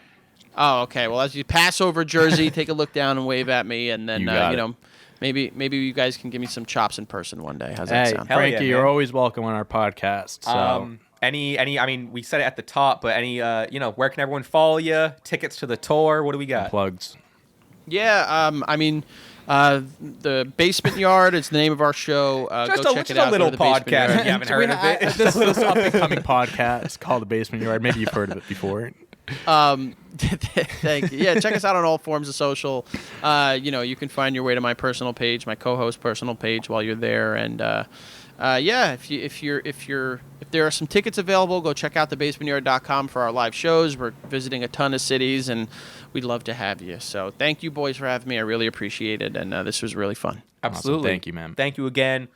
Oh, okay. Well, as you pass over Jersey, take a look down and wave at me, and then maybe you guys can give me some chops in person one day. How's that sound? Hell Frankie, yeah, you're man. always welcome on our podcast. So. Any I mean, we said it at the top, but where can everyone follow you? Tickets to the tour? What do we got? Plugs. Yeah, the Basement Yard is the name of our show. Go check it out. a little Go to the Basement podcast. Yard. If you haven't heard of it. This up-and-coming podcast called The Basement Yard. Maybe you've heard of it before. Thank you. Yeah, check us out on all forms of social. You can find your way to my personal page, my co-host personal page while you're there, and if there are some tickets available, go check out thebasementyard.com for our live shows. We're visiting a ton of cities, and we'd love to have you. So thank you, boys, for having me. I really appreciate it, and this was really fun. Absolutely. Awesome. Thank you, man. Thank you again.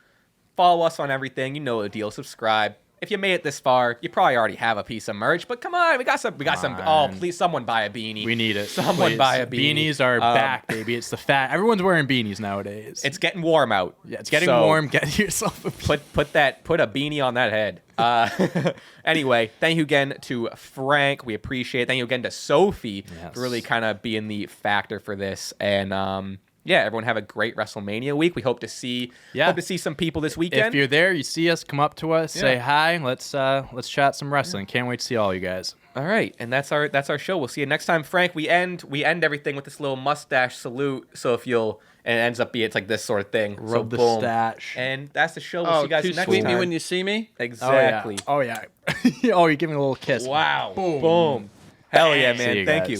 Follow us on everything. You know the deal. Subscribe. If you made it this far, you probably already have a piece of merch. But come on, we got some. Oh, please, someone buy a beanie. We need it. Someone Please. buy a beanie. Beanies are back, baby. It's the fat. Everyone's wearing beanies nowadays. It's getting warm out. Yeah, it's getting So warm. Get yourself a beanie. Put a beanie on that head. Anyway, thank you again to Frank. We appreciate it. Thank you again to Sophie for really kind of being the factor for this. And everyone have a great WrestleMania week. We hope to see some people this weekend. If you're there, you see us, come up to us, say hi. Let's chat some wrestling. Can't wait to see all you guys. All right, and that's our show. We'll see you next time, Frank. We end everything with this little mustache salute. So if you'll, and it ends up it's like this sort of thing. Rub the boom. stash. And that's the show. We'll see you guys next Sweet time. me when you see me. Exactly. Oh yeah. Oh, you're giving a little kiss. Wow. Boom. Hell yeah, man. See you Thank guys. you.